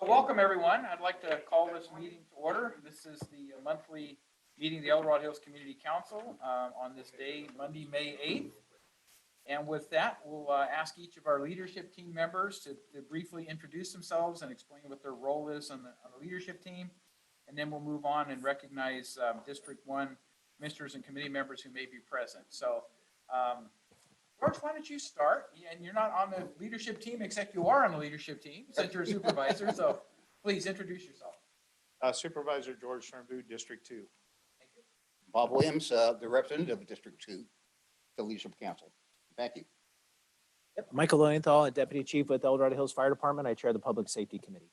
Welcome, everyone. I'd like to call this meeting to order. This is the monthly meeting of the El Dorado Hills Community Council on this day, Monday, May 8th. And with that, we'll ask each of our leadership team members to briefly introduce themselves and explain what their role is on the leadership team. And then we'll move on and recognize District 1 commissioners and committee members who may be present. So, George, why don't you start? And you're not on the leadership team, except you are on the leadership team since you're a supervisor. So please introduce yourself. Supervisor George Turnbull, District 2. Thank you. Bob Williams, the representative of District 2, the Leadership Council. Thank you. Yep. Michael Lowenthal, Deputy Chief with El Dorado Hills Fire Department. I chair the Public Safety Committee.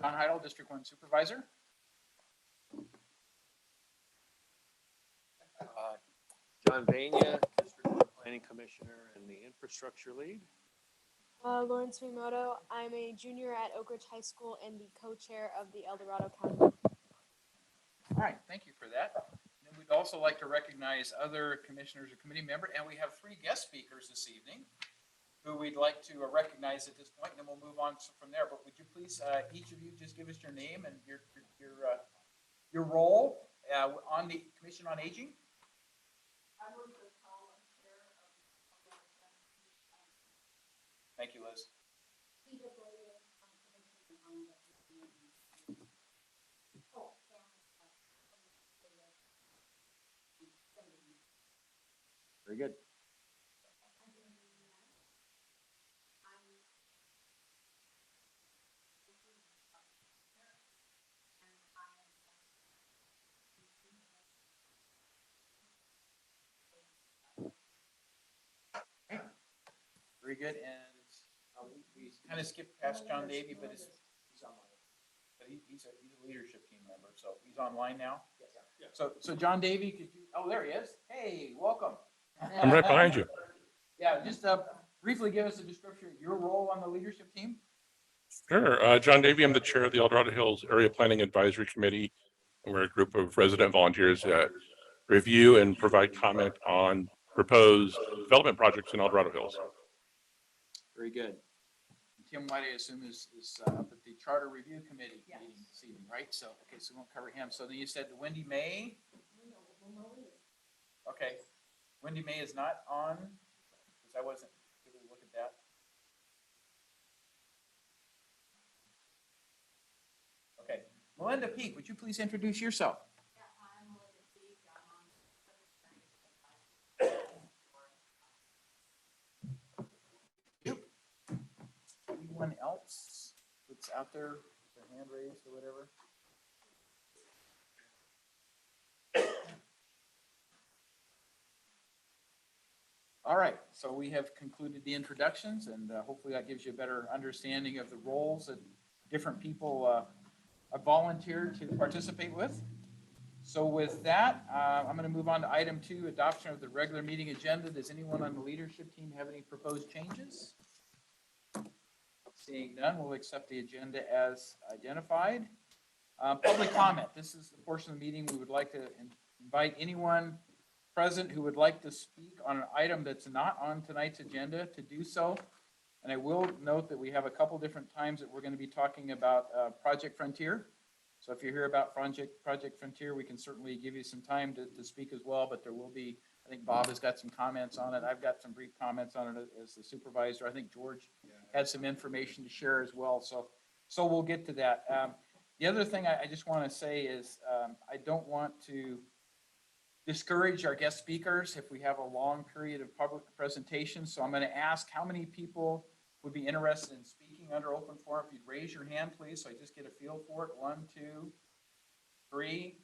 John Heidel, District 1 Supervisor. John Vania, District 1 Planning Commissioner and the Infrastructure Lead. Lawrence Miyamoto. I'm a junior at Oak Ridge High School and the co-chair of the El Dorado County. All right, thank you for that. And we'd also like to recognize other commissioners or committee members, and we have 3 guest speakers this evening who we'd like to recognize at this point, and then we'll move on from there. But would you please, each of you, just give us your name and your role on the Commission on Aging? Thank you, Liz. Very good. Very good. And we kind of skipped past John Davey, but he's online. But he's a leadership team member, so he's online now. Yes. So John Davey, could you? Oh, there he is. Hey, welcome. I'm right behind you. Yeah, just briefly give us a description of your role on the leadership team. Sure. John Davey, I'm the chair of the El Dorado Hills Area Planning Advisory Committee. We're a group of resident volunteers that review and provide comment on proposed development projects in El Dorado Hills. Very good. Tim White, I assume, is up at the Charter Review Committee meeting this evening, right? So, okay, so we won't cover him. So then you said Wendy May? Okay. Wendy May is not on, because I wasn't able to look at that. Okay. Melinda Peak, would you please introduce yourself? Yeah, I'm Melinda Peak. I'm on Anyone else that's out there, their hand raised or whatever? All right, so we have concluded the introductions, and hopefully that gives you a better understanding of the roles that different people have volunteered to participate with. So with that, I'm going to move on to item 2, adoption of the regular meeting agenda. Does anyone on the leadership team have any proposed changes? Seeing none, we'll accept the agenda as identified. Public comment. This is the portion of the meeting we would like to invite anyone present who would like to speak on an item that's not on tonight's agenda to do so. And I will note that we have a couple different times that we're going to be talking about Project Frontier. So if you're here about Project Frontier, we can certainly give you some time to speak as well, but there will be, I think Bob has got some comments on it. I've got some brief comments on it as the supervisor. I think George had some information to share as well. So we'll get to that. The other thing I just want to say is I don't want to discourage our guest speakers if we have a long period of public presentation. So I'm going to ask how many people would be interested in speaking under open forum. If you'd raise your hand, please, so I just get a feel for it. 1, 2, 3.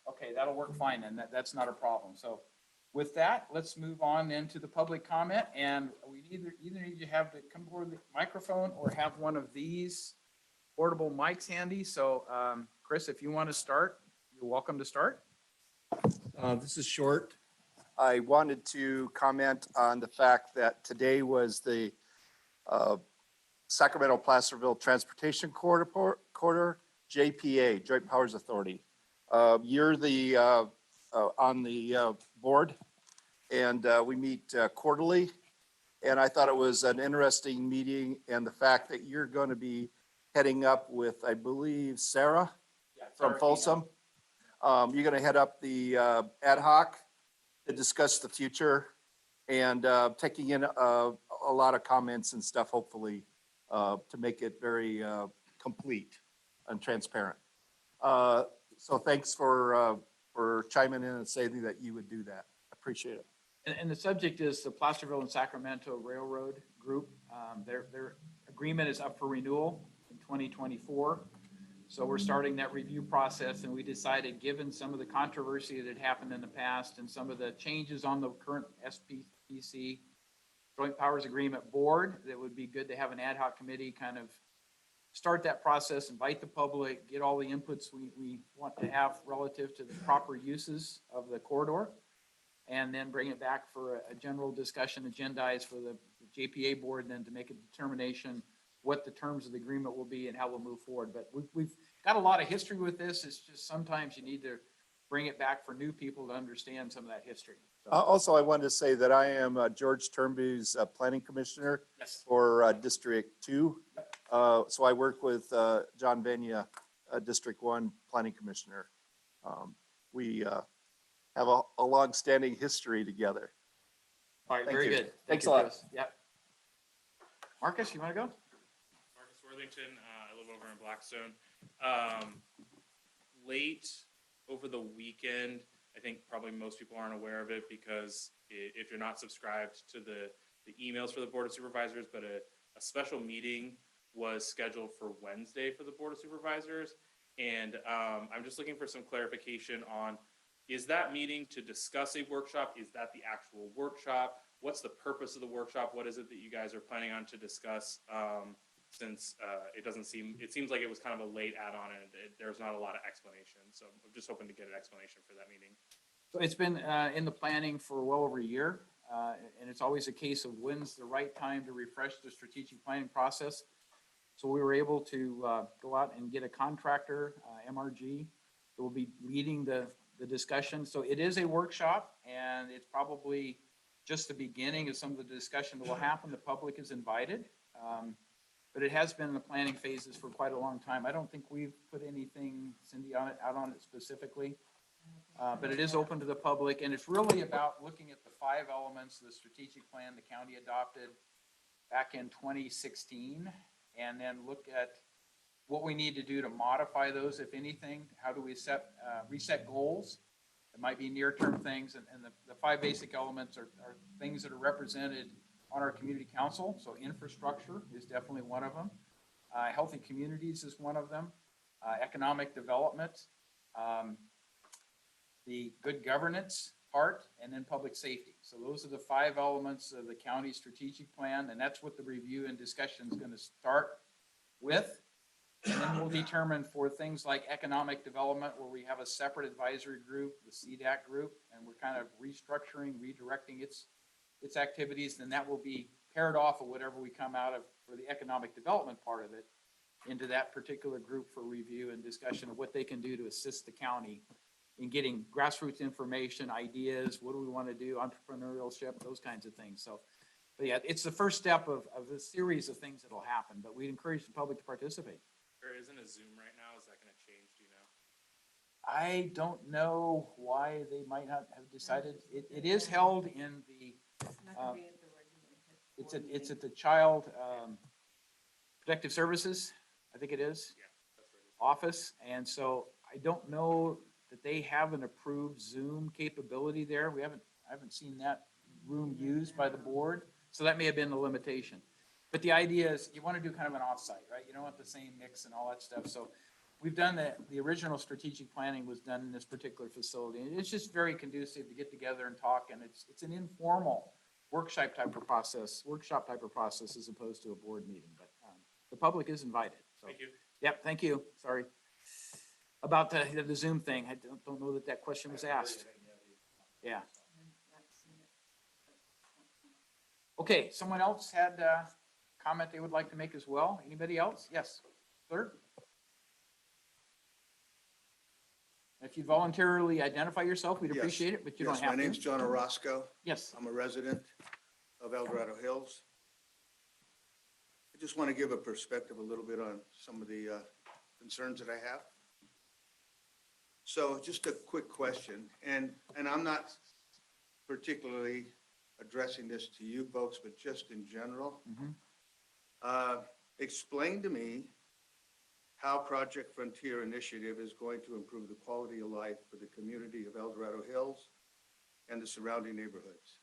Okay, that'll work fine, and that's not a problem. So with that, let's move on then to the public comment. And we either need to have to come forward with the microphone or have one of these portable mics handy. So Chris, if you want to start, you're welcome to start. This is short. I wanted to comment on the fact that today was the Sacramento-Placerville Transportation Corridor, JPA, Joint Powers Authority. You're the on the board, and we meet quarterly. And I thought it was an interesting meeting, and the fact that you're going to be heading up with, I believe, Sarah from Folsom. You're going to head up the ad hoc to discuss the future and taking in a lot of comments and stuff, hopefully, to make it very complete and transparent. So thanks for chiming in and saying that you would do that. Appreciate it. And the subject is the Placerville and Sacramento Railroad Group. Their agreement is up for renewal in 2024. So we're starting that review process, and we decided, given some of the controversy that had happened in the past and some of the changes on the current SPPC Joint Powers Agreement Board, that it would be good to have an ad hoc committee kind of start that process, invite the public, get all the inputs we want to have relative to the proper uses of the corridor, and then bring it back for a general discussion, agendized for the JPA board, and then to make a determination what the terms of the agreement will be and how we'll move forward. But we've got a lot of history with this. It's just sometimes you need to bring it back for new people to understand some of that history. So, Also, I wanted to say that I am George Turnbull's planning commissioner yes. for District 2. So I work with John Vania, District 1 planning commissioner. We have a long-standing history together. All right, Thank very you. good. Thanks you, a lot. Chris. Yep. Marcus, you want to go? Marcus Worthington. I live over in Blackstone. Late over the weekend, I think probably most people aren't aware of it because if you're not subscribed to the emails for the Board of Supervisors, but a special meeting was scheduled for Wednesday for the Board of Supervisors. And I'm just looking for some clarification on, is that meeting to discuss a workshop? Is that the actual workshop? What's the purpose of the workshop? What is it that you guys are planning on to discuss? Since it seems like it was kind of a late add-on and there's not a lot of explanation. So I'm just hoping to get an explanation for that meeting. So it's been in the planning for well over a year. And it's always a case of when's the right time to refresh the strategic planning process. So we were able to go out and get a contractor, MRG, that will be leading the discussion. So it is a workshop, and it's probably just the beginning of some of the discussion that will happen. The public is invited. But it has been in the planning phases for quite a long time. I don't think we've put anything, Cindy, out on it specifically. But it is open to the public, and it's really about looking at the 5 elements of the strategic plan the county adopted back in 2016, and then look at what we need to do to modify those, if anything. How do we reset goals? It might be near-term things, and the 5 basic elements are things that are represented on our community council. So infrastructure is definitely one of them. Healthy communities is one of them. Economic development, the good governance part, and then public safety. So those are the 5 elements of the county strategic plan, and that's what the review and discussion is going to start with. And then we'll determine for things like economic development, where we have a separate advisory group, the CDAC group, and we're kind of restructuring, redirecting its activities. Then that will be paired off of whatever we come out of for the economic development part of it into that particular group for review and discussion of what they can do to assist the county in getting grassroots information, ideas, what do we want to do, entrepreneurship, those kinds of things. So, but yeah, it's the first step of a series of things that'll happen, but we encourage the public to participate. There isn't a Zoom right now. Is that going to change? Do you know? I don't know why they might not have decided. It is held in the, it's at the Child Protective Services, I think it is, Yeah, that's right. office. And so I don't know that they have an approved Zoom capability there. I haven't seen that room used by the board. So that may have been the limitation. But the idea is you want to do kind of an offsite, right? You don't want the same mix and all that stuff. So we've done the original strategic planning was done in this particular facility. And it's just very conducive to get together and talk. And it's an informal workshop type of process as opposed to a board meeting. But the public is invited. So. Thank you. Yep, thank you. Sorry. About the Zoom thing, I don't know that question was asked. Yeah. Okay, someone else had a comment they would like to make as well? Anybody else? Yes, sir? If you voluntarily identify yourself, we'd Yes. appreciate it, but you don't Yes, have my to. name's John Orozco. Yes. I'm a resident of El Dorado Hills. I just want to give a perspective a little bit on some of the concerns that I have. So just a quick question, and I'm not particularly addressing this to you folks, but just in general. Explain to me how Project Frontier Initiative is going to improve the quality of life for the community of El Dorado Hills and the surrounding neighborhoods.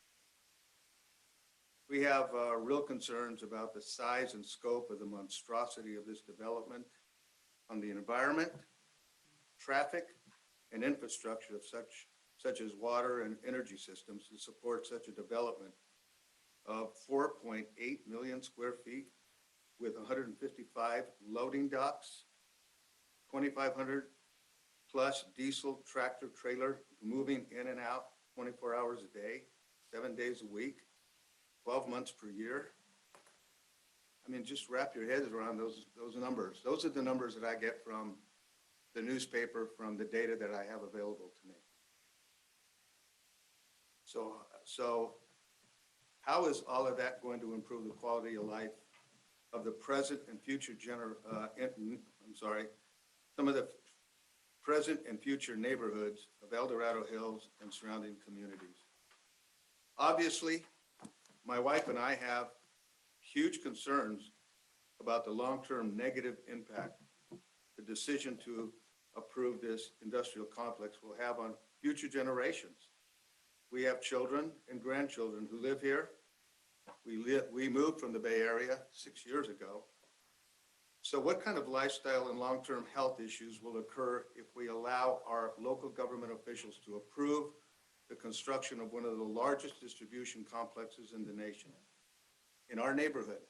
We have real concerns about the size and scope of the monstrosity of this development on the environment, traffic, and infrastructure of such as water and energy systems to support such a development of 4.8 million square feet with 155 loading docks, 2,500 plus diesel tractor trailer moving in and out 24 hours a day, 7 days a week, 12 months per year. I mean, just wrap your heads around those numbers. Those are the numbers that I get from the newspaper, from the data that I have available to me. So how is all of that going to improve the quality of life of the present and future some of the present and future neighborhoods of El Dorado Hills and surrounding communities? Obviously, my wife and I have huge concerns about the long-term negative impact the decision to approve this industrial complex will have on future generations. We have children and grandchildren who live here. We moved from the Bay Area 6 years ago. So what kind of lifestyle and long-term health issues will occur if we allow our local government officials to approve the construction of one of the largest distribution complexes in the nation, in our neighborhood?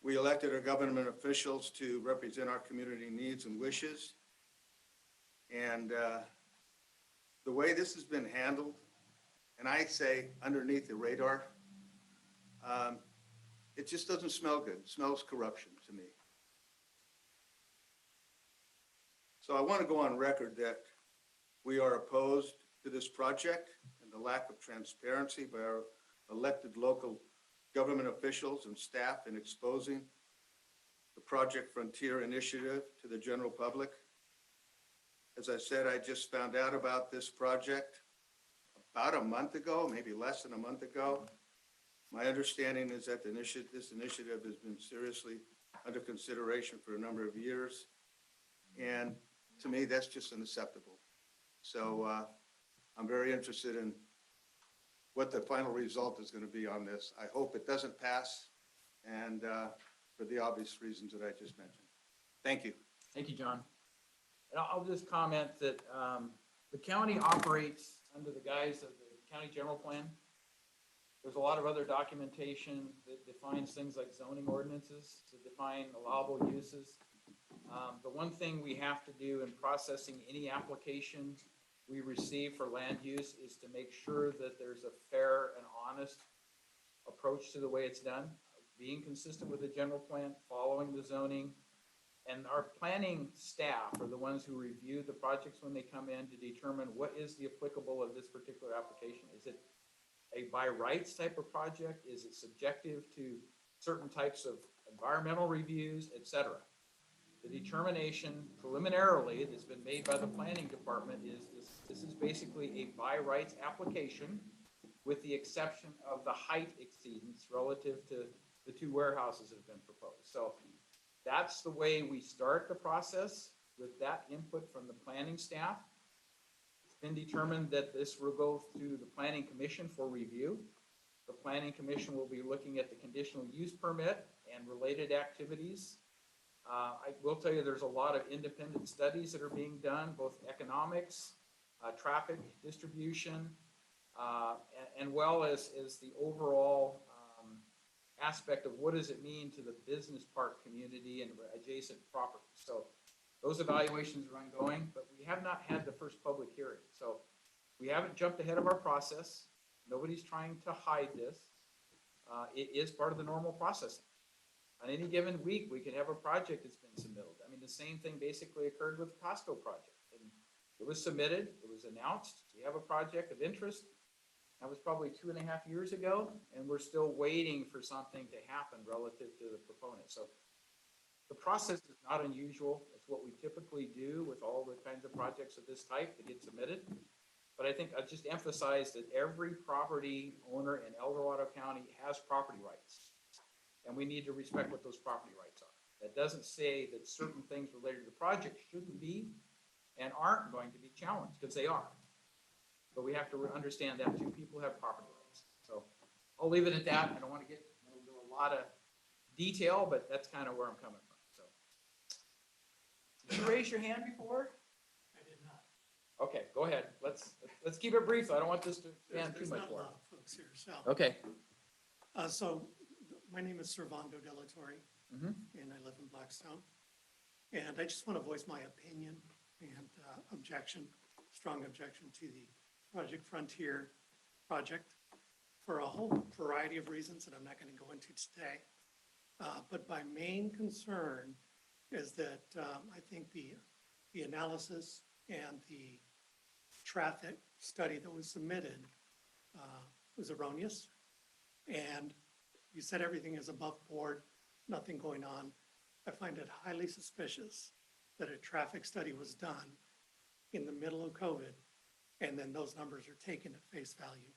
We elected our government officials to represent our community needs and wishes. And the way this has been handled, and I say underneath the radar, it just doesn't smell good. It smells corruption to me. So I want to go on record that we are opposed to this project and the lack of transparency by our elected local government officials and staff in exposing the Project Frontier Initiative to the general public. As I said, I just found out about this project about a month ago, maybe less than a month ago. My understanding is that this initiative has been seriously under consideration for a number of years. And to me, that's just unacceptable. So I'm very interested in what the final result is going to be on this. I hope it doesn't pass, and for the obvious reasons that I just mentioned. Thank you. Thank you, John. And I'll just comment that the county operates under the guise of the county general plan. There's a lot of other documentation that defines things like zoning ordinances to define allowable uses. The one thing we have to do in processing any application we receive for land use is to make sure that there's a fair and honest approach to the way it's done, being consistent with the general plan, following the zoning. And our planning staff are the ones who review the projects when they come in to determine what is the applicable of this particular application. Is it a by rights type of project? Is it subjective to certain types of environmental reviews, et cetera? The determination preliminarily that's been made by the planning department is this is basically a by rights application with the exception of the height exceedance relative to the two warehouses that have been proposed. So that's the way we start the process with that input from the planning staff. It's been determined that this will go through the planning commission for review. The planning commission will be looking at the conditional use permit and related activities. I will tell you there's a lot of independent studies that are being done, both economics, traffic distribution, and well as the overall aspect of what does it mean to the business park community and adjacent properties. So those evaluations are ongoing, but we have not had the first public hearing. So we haven't jumped ahead of our process. Nobody's trying to hide this. It is part of the normal processing. On any given week, we could have a project that's been submitted. I mean, the same thing basically occurred with the Costco project. And it was submitted, it was announced, we have a project of interest. That was probably 2.5 years ago, and we're still waiting for something to happen relative to the proponent. So the process is not unusual. It's what we typically do with all the kinds of projects of this type that get submitted. But I think I just emphasize that every property owner in El Dorado County has property rights. And we need to respect what those property rights are. That doesn't say that certain things related to the project shouldn't be and aren't going to be challenged, because they are. But we have to understand that two people have property rights. So I'll leave it at that. I don't want to get into a lot of detail, but that's kind of where I'm coming from. So, did you raise your hand before? I did not. Okay, go ahead. Let's keep it brief. So I don't want this to stand too There's much not a more. lot of folks here, so. Okay. So my name is Servando Delatorre, Mhm. and I live in Blackstone. And I just want to voice my opinion and objection, strong objection to the Project Frontier project for a whole variety of reasons that I'm not going to go into today. But my main concern is that I think the analysis and the traffic study that was submitted was erroneous. And you said everything is above board, nothing going on. I find it highly suspicious that a traffic study was done in the middle of COVID, and then those numbers are taken at face value.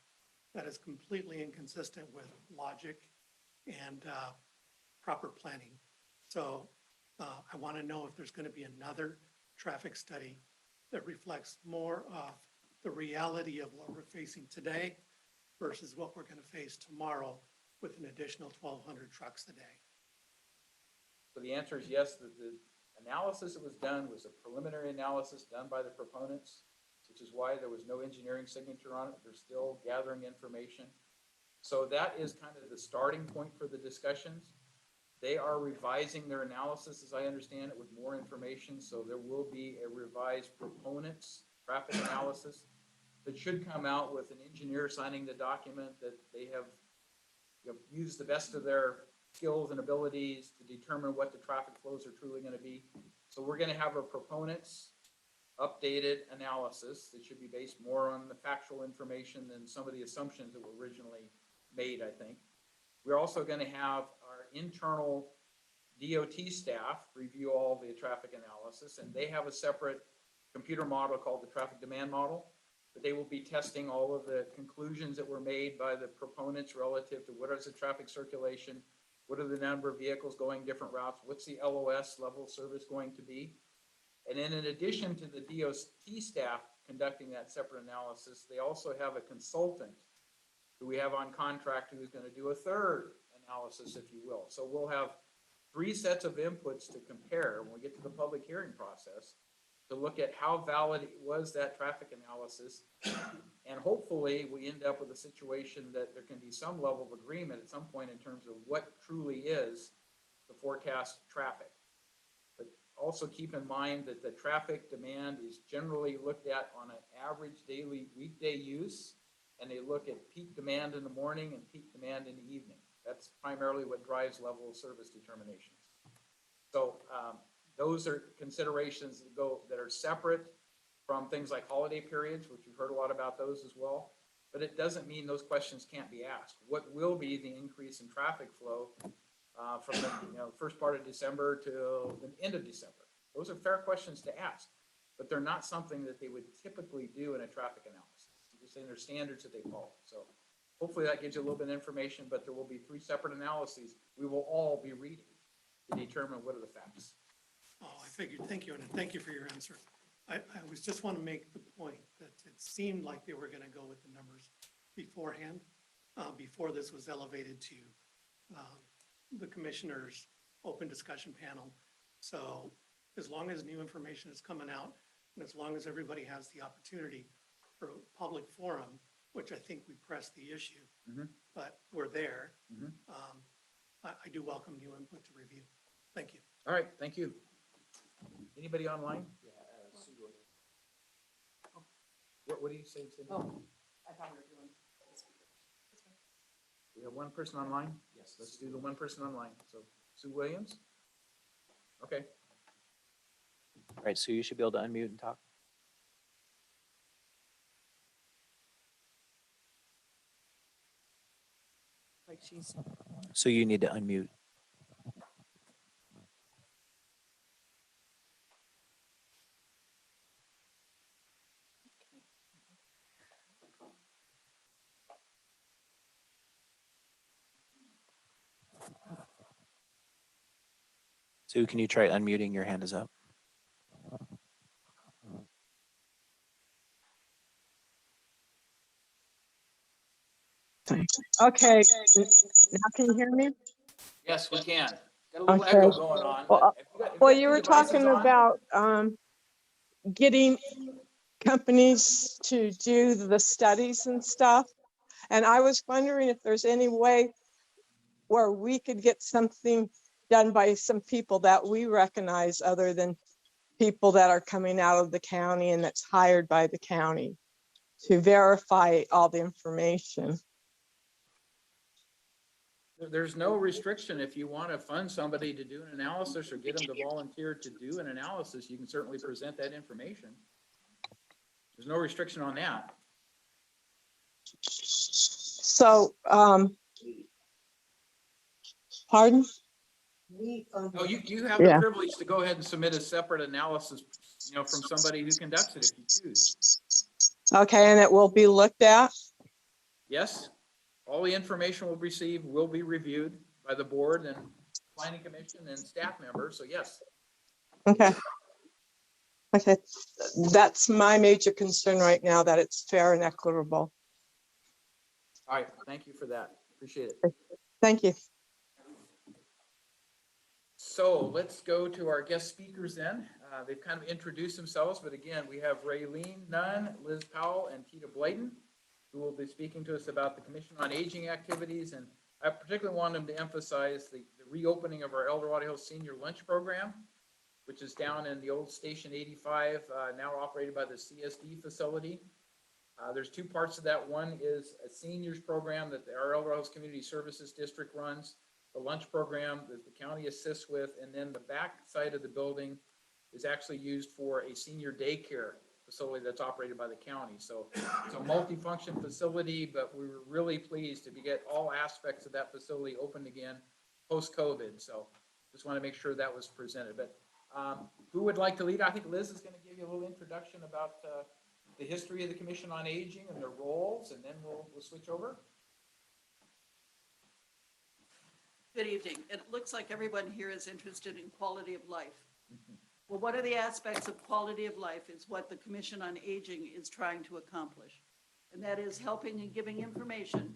That is completely inconsistent with logic and proper planning. So I want to know if there's going to be another traffic study that reflects more of the reality of what we're facing today versus what we're going to face tomorrow with an additional 1,200 trucks a day. So the answer is yes. The analysis that was done was a preliminary analysis done by the proponents, which is why there was no engineering signature on it. They're still gathering information. So that is kind of the starting point for the discussions. They are revising their analysis, as I understand it, with more information. So there will be a revised proponents traffic analysis that should come out with an engineer signing the document that they have, used the best of their skills and abilities to determine what the traffic flows are truly going to be. So we're going to have a proponents updated analysis that should be based more on the factual information than some of the assumptions that were originally made, I think. We're also going to have our internal DOT staff review all the traffic analysis, and they have a separate computer model called the traffic demand model. But they will be testing all of the conclusions that were made by the proponents relative to what is the traffic circulation, what are the number of vehicles going different routes, what's the LOS level of service going to be. And then in addition to the DOT staff conducting that separate analysis, they also have a consultant who we have on contract who is going to do a third analysis, if you will. So we'll have 3 sets of inputs to compare when we get to the public hearing process to look at how valid was that traffic analysis. And hopefully we end up with a situation that there can be some level of agreement at some point in terms of what truly is the forecast traffic. But also keep in mind that the traffic demand is generally looked at on an average daily weekday use, and they look at peak demand in the morning and peak demand in the evening. That's primarily what drives level of service determinations. So those are considerations that are separate from things like holiday periods, which we've heard a lot about those as well. But it doesn't mean those questions can't be asked. What will be the increase in traffic flow from the first part of December to the end of December? Those are fair questions to ask, but they're not something that they would typically do in a traffic analysis. I'm just saying there's standards that they follow. So hopefully that gives you a little bit of information, but there will be 3 separate analyses we will all be reading to determine what are the facts. Oh, I figured, thank you, and thank you for your answer. I was just want to make the point that it seemed like they were going to go with the numbers beforehand, before this was elevated to the commissioner's open discussion panel. So as long as new information is coming out, and as long as everybody has the opportunity for a public forum, which I think we pressed the issue, but we're there, I do welcome new input to review. Thank you. All right, thank you. Anybody online? What do you say, Cindy? Oh, I thought we were doing the speaker. We have one person online? Yes. Let's do the one person online. So Sue Williams? Okay. All right, so you should be able to unmute and talk. Like she's. So you need to unmute. Sue, can you try unmuting? Your hand is up. Okay, now can you hear me? Yes, we can. Got a little Okay. echo going on. Well, But if you got Well, two you were devices talking on, about getting companies to do the studies and stuff. And I was wondering if there's any way where we could get something done by some people that we recognize other than people that are coming out of the county and that's hired by the county to verify all the information. there's no restriction. If you want to fund somebody to do an analysis or get them to volunteer to do an analysis, you can certainly present that information. There's no restriction on that. So, pardon? No, you have the Yeah. privilege to go ahead and submit a separate analysis, from somebody who conducts it if you choose. Okay, and it will be looked at? Yes, all the information we'll receive will be reviewed by the board and planning commission and staff members, so yes. Okay. Okay, that's my major concern right now, that it's fair and equitable. All right, thank you for that. Appreciate it. Thank you. So let's go to our guest speakers then. They've kind of introduced themselves, but again, we have Raelene Nunn, Liz Powell, and Tita Bladen, who will be speaking to us about the Commission on Aging activities. And I particularly want them to emphasize the reopening of our El Dorado Hills Senior Lunch Program, which is down in the old Station 85, now operated by the CSD facility. There's two parts of that. One is a seniors program that our El Dorado Hills Community Services District runs, the lunch program that the county assists with, and then the back side of the building is actually used for a senior daycare facility that's operated by the county. So it's a multifunction facility, but we were really pleased to get all aspects of that facility opened again post-COVID. So just want to make sure that was presented. But who would like to lead? I think Liz is going to give you a little introduction about the history of the Commission on Aging and their roles, and then we'll switch over. Good evening. It looks like everyone here is interested in quality of life. Well, one of the aspects of quality of life is what the Commission on Aging is trying to accomplish. And that is helping and giving information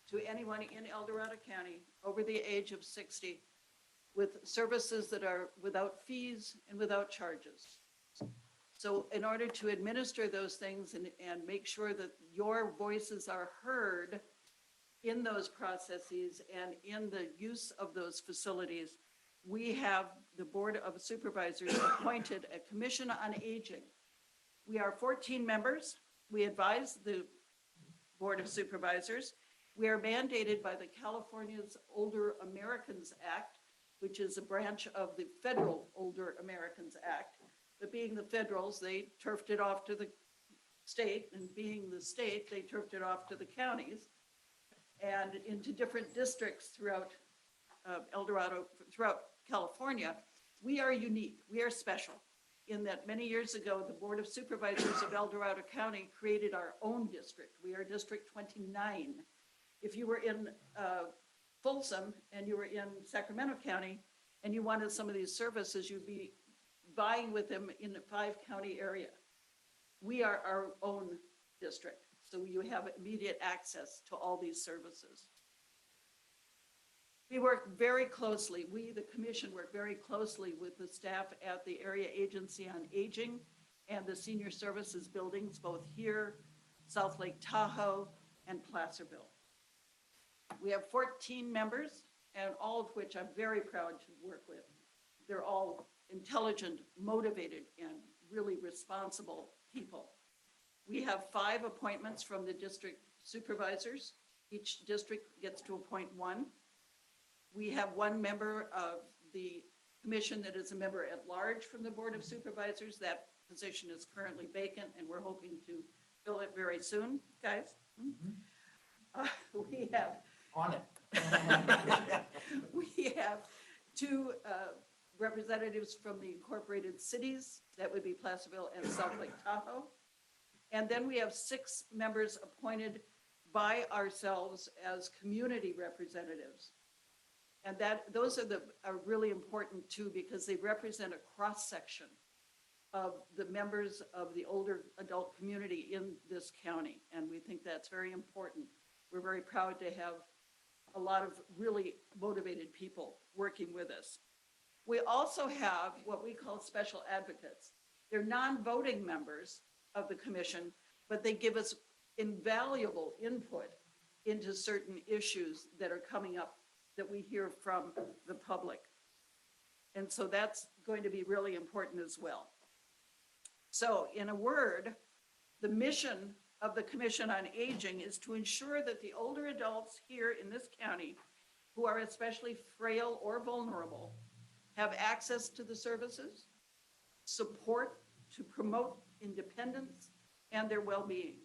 to anyone in El Dorado County over the age of 60 with services that are without fees and without charges. So in order to administer those things and make sure that your voices are heard in those processes and in the use of those facilities, we have the Board of Supervisors appointed a Commission on Aging. We are 14 members. We advise the Board of Supervisors. We are mandated by the California's Older Americans Act, which is a branch of the federal Older Americans Act. But being the federals, they turfed it off to the state, and being the state, they turfed it off to the counties and into different districts throughout El Dorado, throughout California. We are unique. We are special in that many years ago, the Board of Supervisors of El Dorado County created our own district. We are District 29. If you were in Folsom and you were in Sacramento County and you wanted some of these services, you'd be vying with them in the 5-county area. We are our own district, so you have immediate access to all these services. We work very closely, the commission work very closely with the staff at the Area Agency on Aging and the Senior Services buildings, both here, South Lake Tahoe, and Placerville. We have 14 members, and all of which I'm very proud to work with. They're all intelligent, motivated, and really responsible people. We have 5 appointments from the district supervisors. Each district gets to appoint 1. We have one member of the commission that is a member at large from the Board of Supervisors. That position is currently vacant, and we're hoping to fill it very soon, guys. We have On it. we have two representatives from the incorporated cities. That would be Placerville and Salt Lake Tahoe. And then we have 6 members appointed by ourselves as community representatives. And those are really important too, because they represent a cross-section of the members of the older adult community in this county. And we think that's very important. We're very proud to have a lot of really motivated people working with us. We also have what we call special advocates. They're non-voting members of the commission, but they give us invaluable input into certain issues that are coming up that we hear from the public. And so that's going to be really important as well. So in a word, the mission of the Commission on Aging is to ensure that the older adults here in this county who are especially frail or vulnerable have access to the services, support to promote independence and their well-being.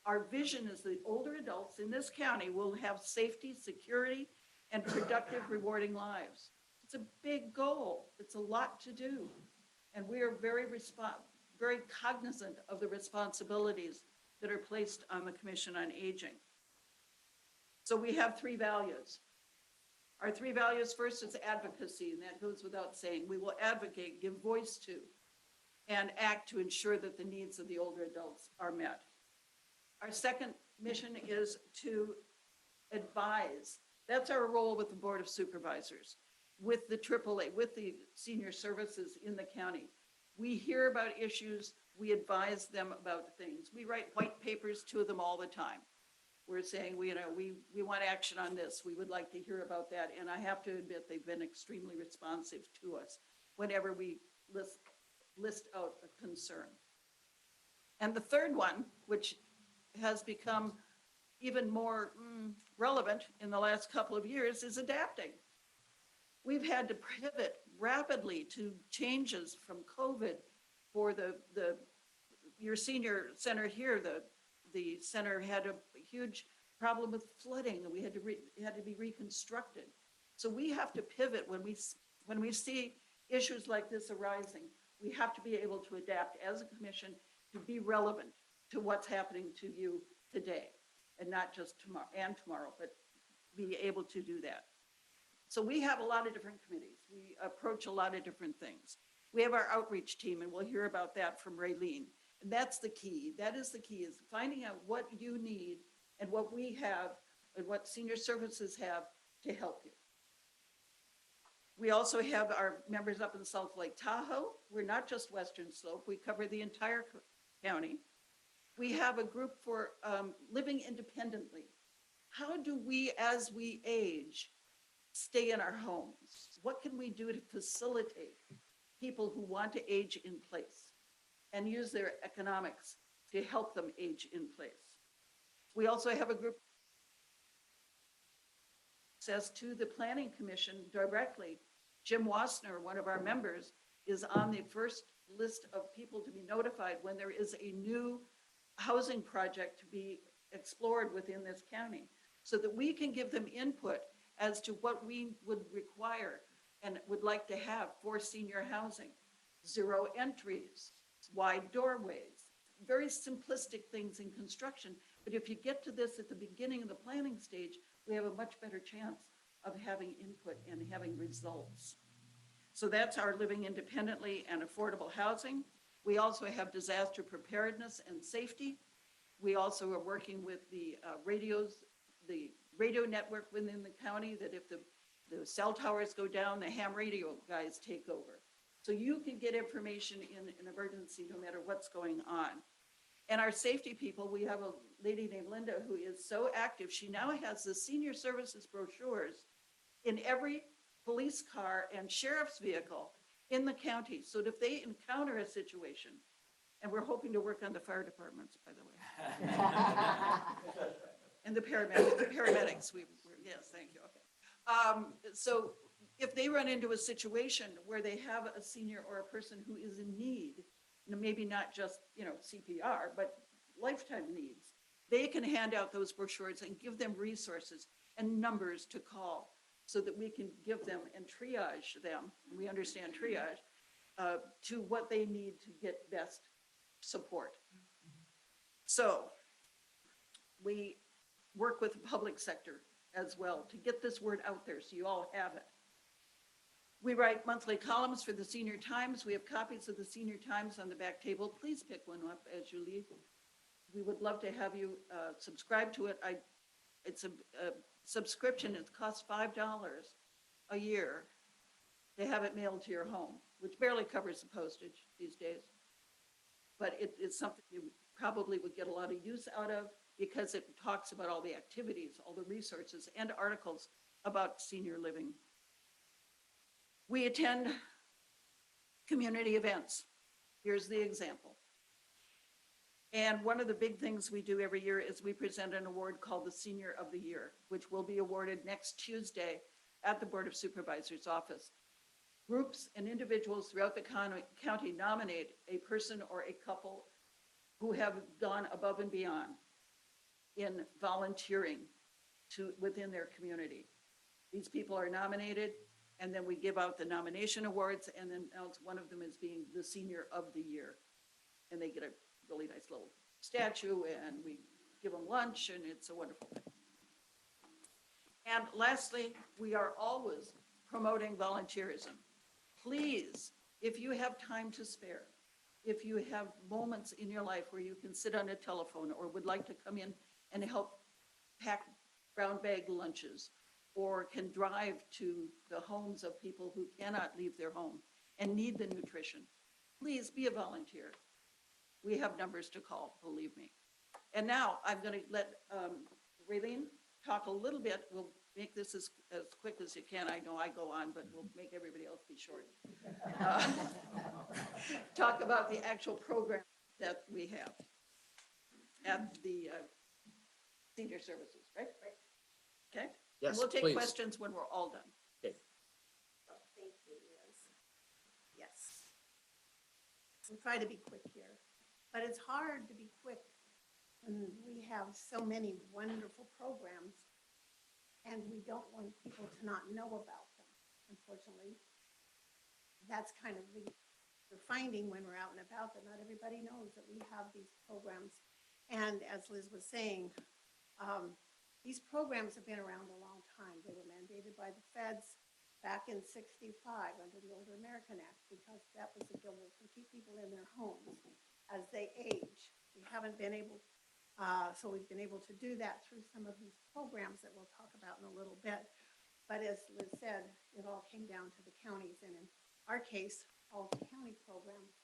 Our vision is that older adults in this county will have safety, security, and productive, rewarding lives. It's a big goal. It's a lot to do. And we are very cognizant of the responsibilities that are placed on the Commission on Aging. So we have 3 values. Our 3 values, first is advocacy, and that goes without saying. We will advocate, give voice to, and act to ensure that the needs of the older adults are met. Our second mission is to advise. That's our role with the Board of Supervisors, with the AAA, with the senior services in the county. We hear about issues, we advise them about things. We write white papers to them all the time. We're saying, we want action on this. We would like to hear about that. And I have to admit, they've been extremely responsive to us whenever we list out a concern. And the third one, which has become even more relevant in the last couple of years, is adapting. We've had to pivot rapidly to changes from COVID for your senior center here. The center had a huge problem with flooding, and we had to be reconstructed. So we have to pivot when we see issues like this arising. We have to be able to adapt as a commission to be relevant to what's happening to you today, and not just tomorrow, but be able to do that. So we have a lot of different committees. We approach a lot of different things. We have our outreach team, and we'll hear about that from Raelene. And that's the key. That is the key, is finding out what you need and what we have and what senior services have to help you. We also have our members up in Salt Lake Tahoe. We're not just Western Slope. We cover the entire county. We have a group for living independently. How do we, as we age, stay in our homes? What can we do to facilitate people who want to age in place and use their economics to help them age in place? We also have a group access to the Planning Commission directly. Jim Wassner, one of our members, is on the first list of people to be notified when there is a new housing project to be explored within this county, so that we can give them input as to what we would require and would like to have for senior housing. 0 entries, wide doorways, very simplistic things in construction. But if you get to this at the beginning of the planning stage, we have a much better chance of having input and having results. So that's our living independently and affordable housing. We also have disaster preparedness and safety. We also are working with the radio network within the county, that if the cell towers go down, the ham radio guys take over. So you can get information in an emergency no matter what's going on. And our safety people, we have a lady named Linda who is so active. She now has the senior services brochures in every police car and sheriff's vehicle in the county. So that if they encounter a situation, and we're hoping to work on the fire departments, by the way. And the paramedics, yes, thank you, okay. So if they run into a situation where they have a senior or a person who is in need, maybe not just, CPR, but lifetime needs, they can hand out those brochures and give them resources and numbers to call so that we can give them and triage them, and we understand triage, to what they need to get best support. So we work with the public sector as well to get this word out there so you all have it. We write monthly columns for the Senior Times. We have copies of the Senior Times on the back table. Please pick one up as you leave. We would love to have you subscribe to it. It's a subscription. It costs $5 a year to have it mailed to your home, which barely covers the postage these days. But it's something you probably would get a lot of use out of because it talks about all the activities, all the resources, and articles about senior living. We attend community events. Here's the example. And one of the big things we do every year is we present an award called the Senior of the Year, which will be awarded next Tuesday at the Board of Supervisors office. Groups and individuals throughout the county nominate a person or a couple who have gone above and beyond in volunteering within their community. These people are nominated, and then we give out the nomination awards, and then one of them is being the Senior of the Year. And they get a really nice little statue, and we give them lunch, and it's a wonderful thing. And lastly, we are always promoting volunteerism. Please, if you have time to spare, if you have moments in your life where you can sit on a telephone or would like to come in and help pack brown bag lunches, or can drive to the homes of people who cannot leave their home and need the nutrition, please be a volunteer. We have numbers to call, believe me. And now I'm going to let Raelene talk a little bit. We'll make this as quick as you can. I know I go on, but we'll make everybody else be short. Talk about the actual program that we have at the senior services, right? Okay? Yes, And we'll take please. questions when we're all done. Okay. Thank you, Liz. Yes. We'll try to be quick here, but it's hard to be quick when we have so many wonderful programs and we don't want people to not know about them, unfortunately. That's kind of we're finding when we're out and about that not everybody knows that we have these programs. And as Liz was saying, these programs have been around a long time. They were mandated by the feds back in '65 under the Older American Act because that was the goal to keep people in their homes as they age. We haven't been able, so we've been able to do that through some of these programs that we'll talk about in a little bit. But as Liz said, it all came down to the counties, and in our case, all county programs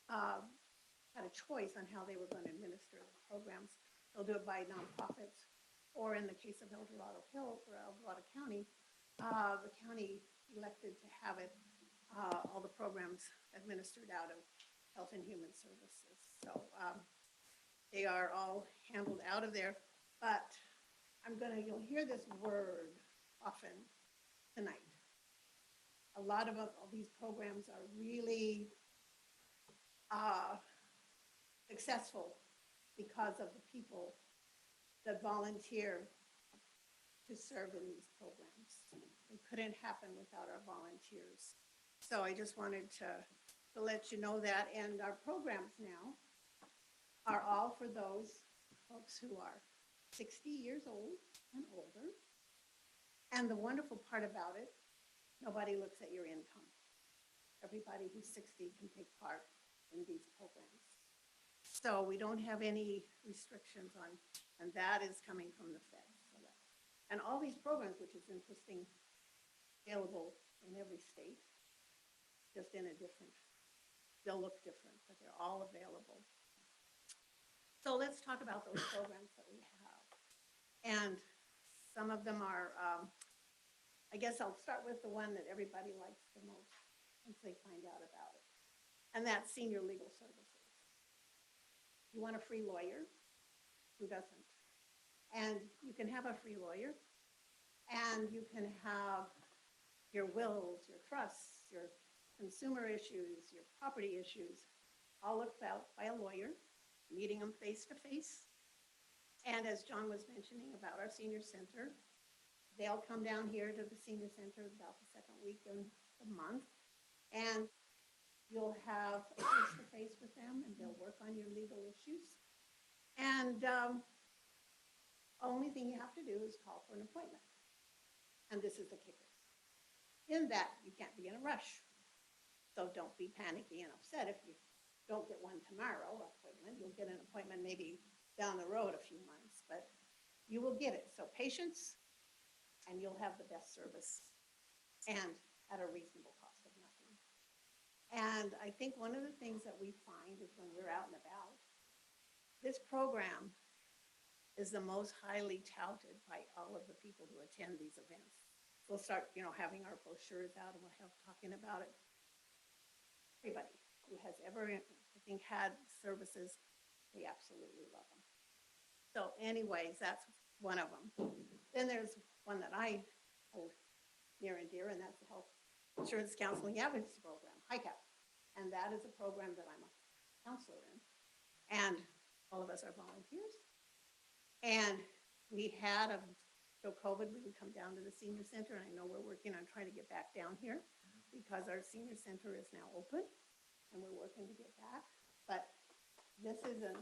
had a choice on how they were going to administer the programs. They'll do it by nonprofits, or in the case of El Dorado Hills or El Dorado County, the county elected to have it, all the programs administered out of Health and Human Services. So they are all handled out of there, but you'll hear this word often tonight. A lot of these programs are really successful because of the people that volunteer to serve in these programs. It couldn't happen without our volunteers. So I just wanted to let you know that. And our programs now are all for those folks who are 60 years old and older. And the wonderful part about it, nobody looks at your income. Everybody who's 60 can take part in these programs. So we don't have any restrictions on, and that is coming from the feds. So and all these programs, which is interesting, available in every state, just in a different, they'll look different, but they're all available. So let's talk about those programs that we have. And some of them are, I guess I'll start with the one that everybody likes the most once they find out about it. And that's senior legal services. You want a free lawyer? Who doesn't? And you can have a free lawyer And you can have your wills, your trusts, your consumer issues, your property issues, all looked out by a lawyer, meeting them face to face. And as John was mentioning about our senior center, they'll come down here to the senior center about the second week of the month. And you'll have a face to face with them and they'll work on your legal issues. And only thing you have to do is call for an appointment. And this is the kicker. In that, you can't be in a rush. So don't be panicky and upset if you don't get one tomorrow appointment. You'll get an appointment maybe down the road a few months, but you will get it. So patience, and you'll have the best service and at a reasonable cost of nothing. And I think one of the things that we find is when we're out and about, this program is the most highly touted by all of the people who attend these events. We'll start, having our brochures out and we'll have talking about it. Everybody who has ever, I think, had services, they absolutely love them. So anyways, that's one of them. Then there's one that I hold near and dear, and that's the Health Insurance Counseling Advocacy Program, HICAP. And that is a program that I'm a counselor in. And all of us are volunteers. And we had so COVID, we would come down to the senior center, and I know we're working on trying to get back down here because our senior center is now open, and we're working to get back. But this is an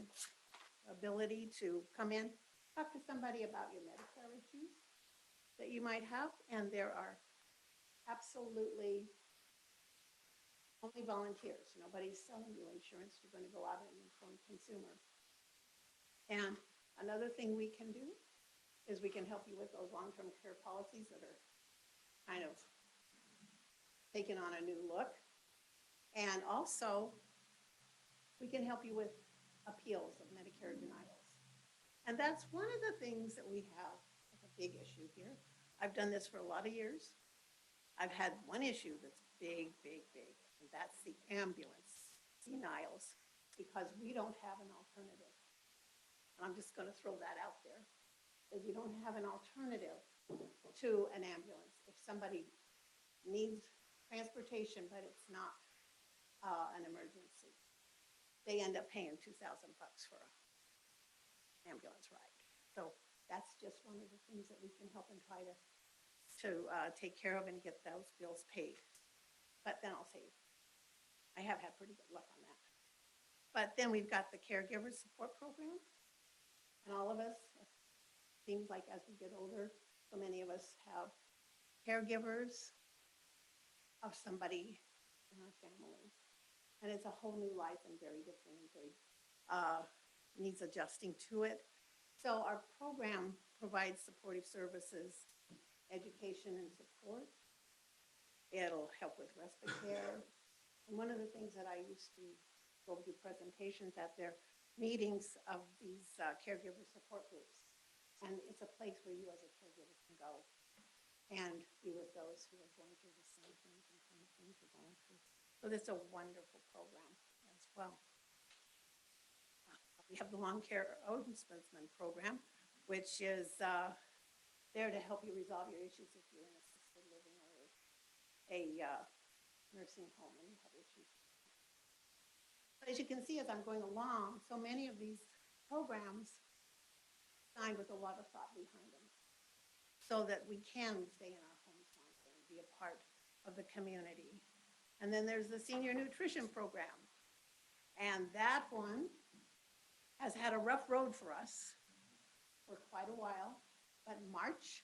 ability to come in, talk to somebody about your Medicare issues that you might have, and there are absolutely only volunteers. Nobody's selling you insurance. You're going to go out and inform consumer. And another thing we can do is we can help you with those long-term care policies that are kind of taking on a new look. And also, we can help you with appeals of Medicare denials. And that's one of the things that we have as a big issue here. I've done this for a lot of years. I've had one issue that's big, big, big, and that's the ambulance denials, because we don't have an alternative. And I'm just going to throw that out there, is we don't have an alternative to an ambulance. If somebody needs transportation, but it's not an emergency, they end up paying $2,000 for an ambulance ride. So that's just one of the things that we can help and try to take care of and get those bills paid. But then I'll say, I have had pretty good luck on that. But then we've got the caregiver support program. And all of us, seems like as we get older, so many of us have caregivers of somebody in our family. And it's a whole new life and very different and very needs adjusting to it. So our program provides supportive services, education and support. It'll help with respite care. And one of the things that I used to go do presentations at their meetings of these caregiver support groups. And it's a place where you as a caregiver can go and be with those who are going through the same things and kind of things you're going through. So this is a wonderful program as well. We have the Lawn Care Ombudsman program, which is there to help you resolve your issues if you're in assisted living or a nursing home and you have issues. But as you can see, as I'm going along, so many of these programs signed with a lot of thought behind them so that we can stay in our homes longer and be a part of the community. And then there's the senior nutrition program. And that one has had a rough road for us for quite a while. But in March,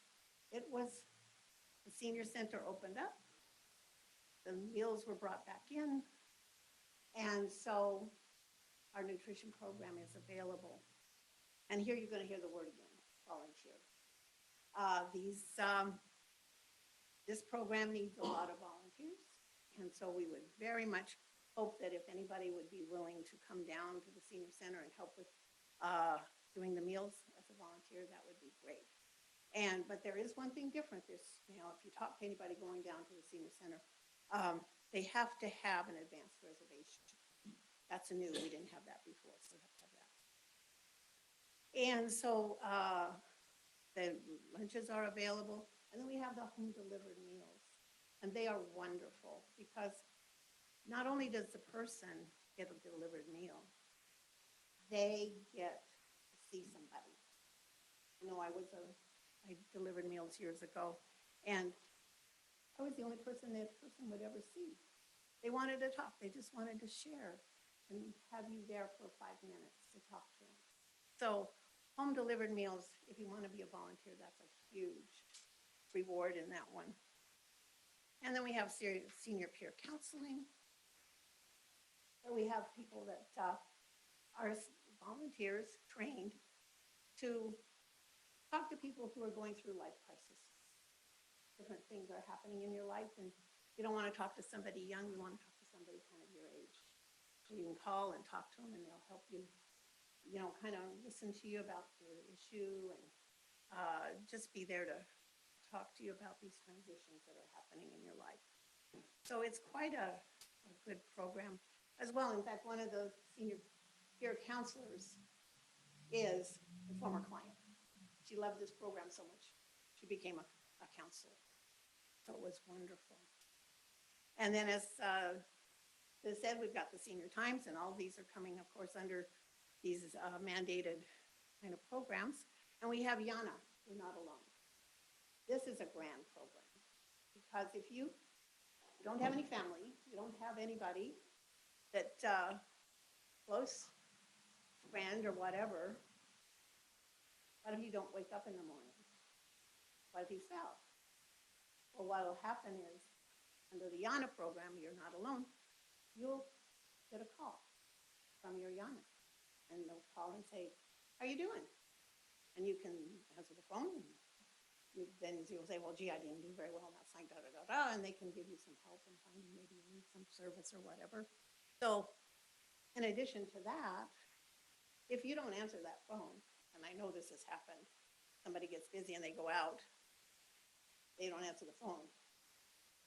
the senior center opened up. The meals were brought back in. And so our nutrition program is available. And here you're going to hear the word again, volunteer. This program needs a lot of volunteers. And so we would very much hope that if anybody would be willing to come down to the senior center and help with doing the meals as a volunteer, that would be great. But there is one thing different. If you talk to anybody going down to the senior center, they have to have an advanced reservation. That's new. We didn't have that before, so we have to have that. And so the lunches are available. And then we have the home delivered meals. And they are wonderful because not only does the person get a delivered meal, they get to see somebody. You know, I delivered meals years ago, and I was the only person that person would ever see. They wanted to talk. They just wanted to share and have you there for 5 minutes to talk to them. So home delivered meals, if you want to be a volunteer, that's a huge reward in that one. And then we have senior peer counseling. So we have people that are volunteers trained to talk to people who are going through life crisis. Different things are happening in your life, and you don't want to talk to somebody young, you want to talk to somebody kind of your age. So you can call and talk to them, and they'll help you, you know, kind of listen to you about your issue and just be there to talk to you about these transitions that are happening in your life. So it's quite a good program as well. In fact, one of the senior peer counselors is a former client. She loved this program so much, she became a counselor. So it was wonderful. And then as said, we've got the senior times, and all these are coming, of course, under these mandated kind of programs. And we have Yana, You're Not Alone. This is a grand program because if you don't have any family, you don't have anybody that close friend or whatever, what if you don't wake up in the morning? What if you fell? Well, what will happen is, under the Yana program, You're Not Alone, you'll get a call from your Yana. And they'll call and say, how are you doing? And you can answer the phone. Then you'll say, well, gee, I didn't do very well last night, and they can give you some help and finding maybe you need some service or whatever. So in addition to that, if you don't answer that phone, and I know this has happened, somebody gets busy and they go out, they don't answer the phone,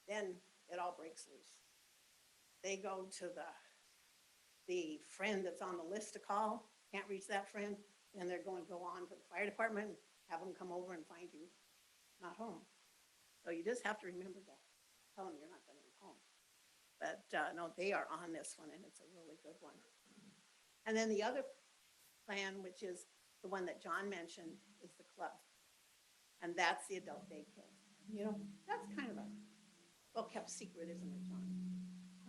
then it all breaks loose. They go to the friend that's on the list to call, can't reach that friend, then they're going to go on to the fire department, have them come over and find you not home. So you just have to remember to tell them you're not going to be home. But no, they are on this one, and it's a really good one. And then the other plan, which is the one that John mentioned, is the club. And that's the adult daycare. You know, that's kind of a well-kept secret, isn't it, John?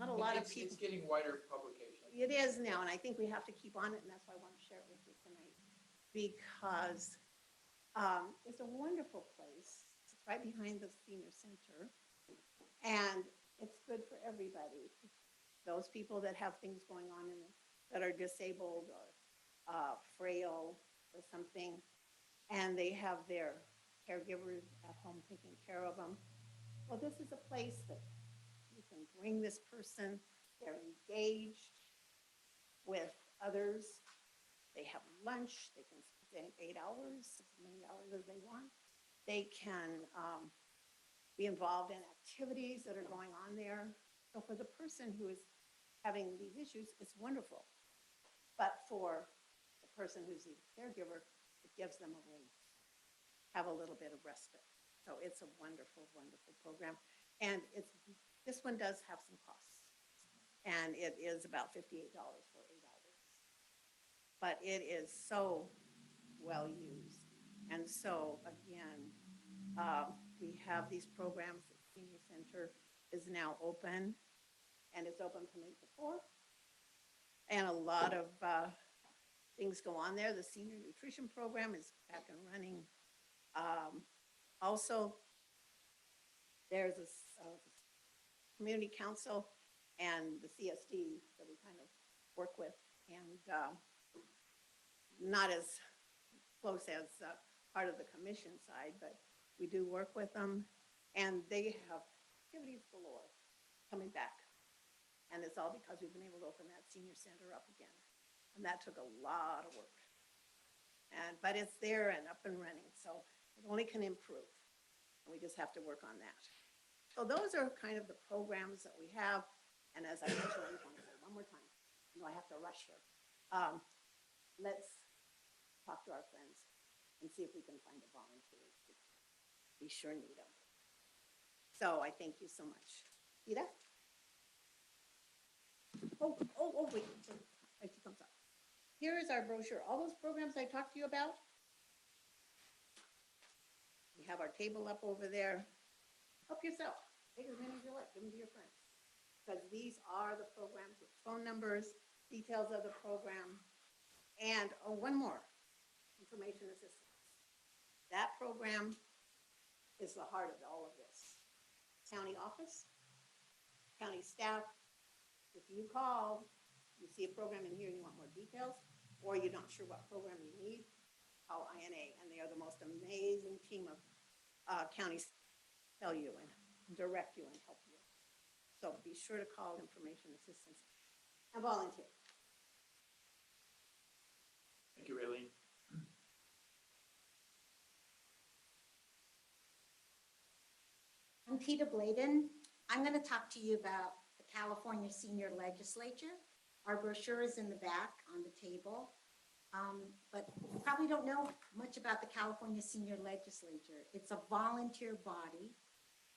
Not a lot of people. It's getting wider publication. It is now, and I think we have to keep on it, and that's why I want to share it with you tonight. Because it's a wonderful place. It's right behind the senior center, and it's good for everybody. Those people that have things going on that are disabled or frail or something, and they have their caregivers at home taking care of them. Well, this is a place that you can bring this person. They're engaged with others. They have lunch. They can spend 8 hours, as many hours as they want. They can be involved in activities that are going on there. So for the person who is having these issues, it's wonderful. But for the person who's the caregiver, it gives them a way to have a little bit of respite. So it's a wonderful, wonderful program. And this one does have some costs. And it is about $58 for 8 hours. But it is so well used. And so again, we have these programs. The senior center is now open, and it's open from 8 to 4. And a lot of things go on there. The senior nutrition program is back and running. Also, there's a community council and the CSD that we kind of work with, and not as close as part of the commission side, but we do work with them, and they have activities galore coming back. And it's all because we've been able to open that senior center up again. And that took a lot of work. But it's there and up and running, so it only can improve. And we just have to work on that. So those are kind of the programs that we have. And as I mentioned, I just want to say one more time, you know, I have to rush here. Let's talk to our friends and see if we can find a volunteer. We sure need them. So I thank you so much. Tita? Wait, wait, she comes up. Here is our brochure. All those programs I talked to you about. We have our table up over there. Help yourself. Take as many as you like. Give them to your friends. Because these are the programs with phone numbers, details of the program, and, oh, one more, information assistance. That program is the heart of all of this. County office, county staff, if you call, you see a program in here, you want more details, or you're not sure what program you need, call INA, and they are the most amazing team of counties tell you and direct you and help you. So be sure to call information assistance and volunteer. Thank you, Raelene. I'm Tita Bladen. I'm going to talk to you about the California Senior Legislature. Our brochure is in the back on the table. But you probably don't know much about the California Senior Legislature. It's a volunteer body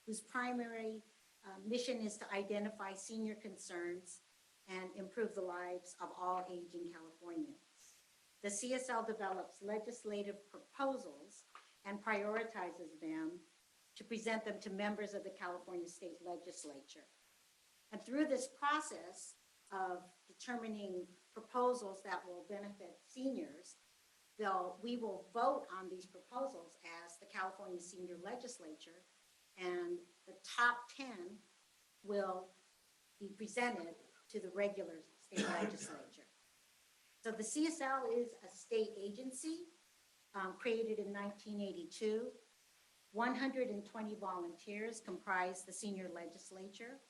whose primary mission is to identify senior concerns and improve the lives of all aging Californians. The CSL develops legislative proposals and prioritizes them to present them to members of the California State Legislature. And through this process of determining proposals that will benefit seniors, we will vote on these proposals as the California Senior Legislature, and the top 10 will be presented to the regular state legislature. So the CSL is a state agency created in 1982. 120 volunteers comprise the senior legislature.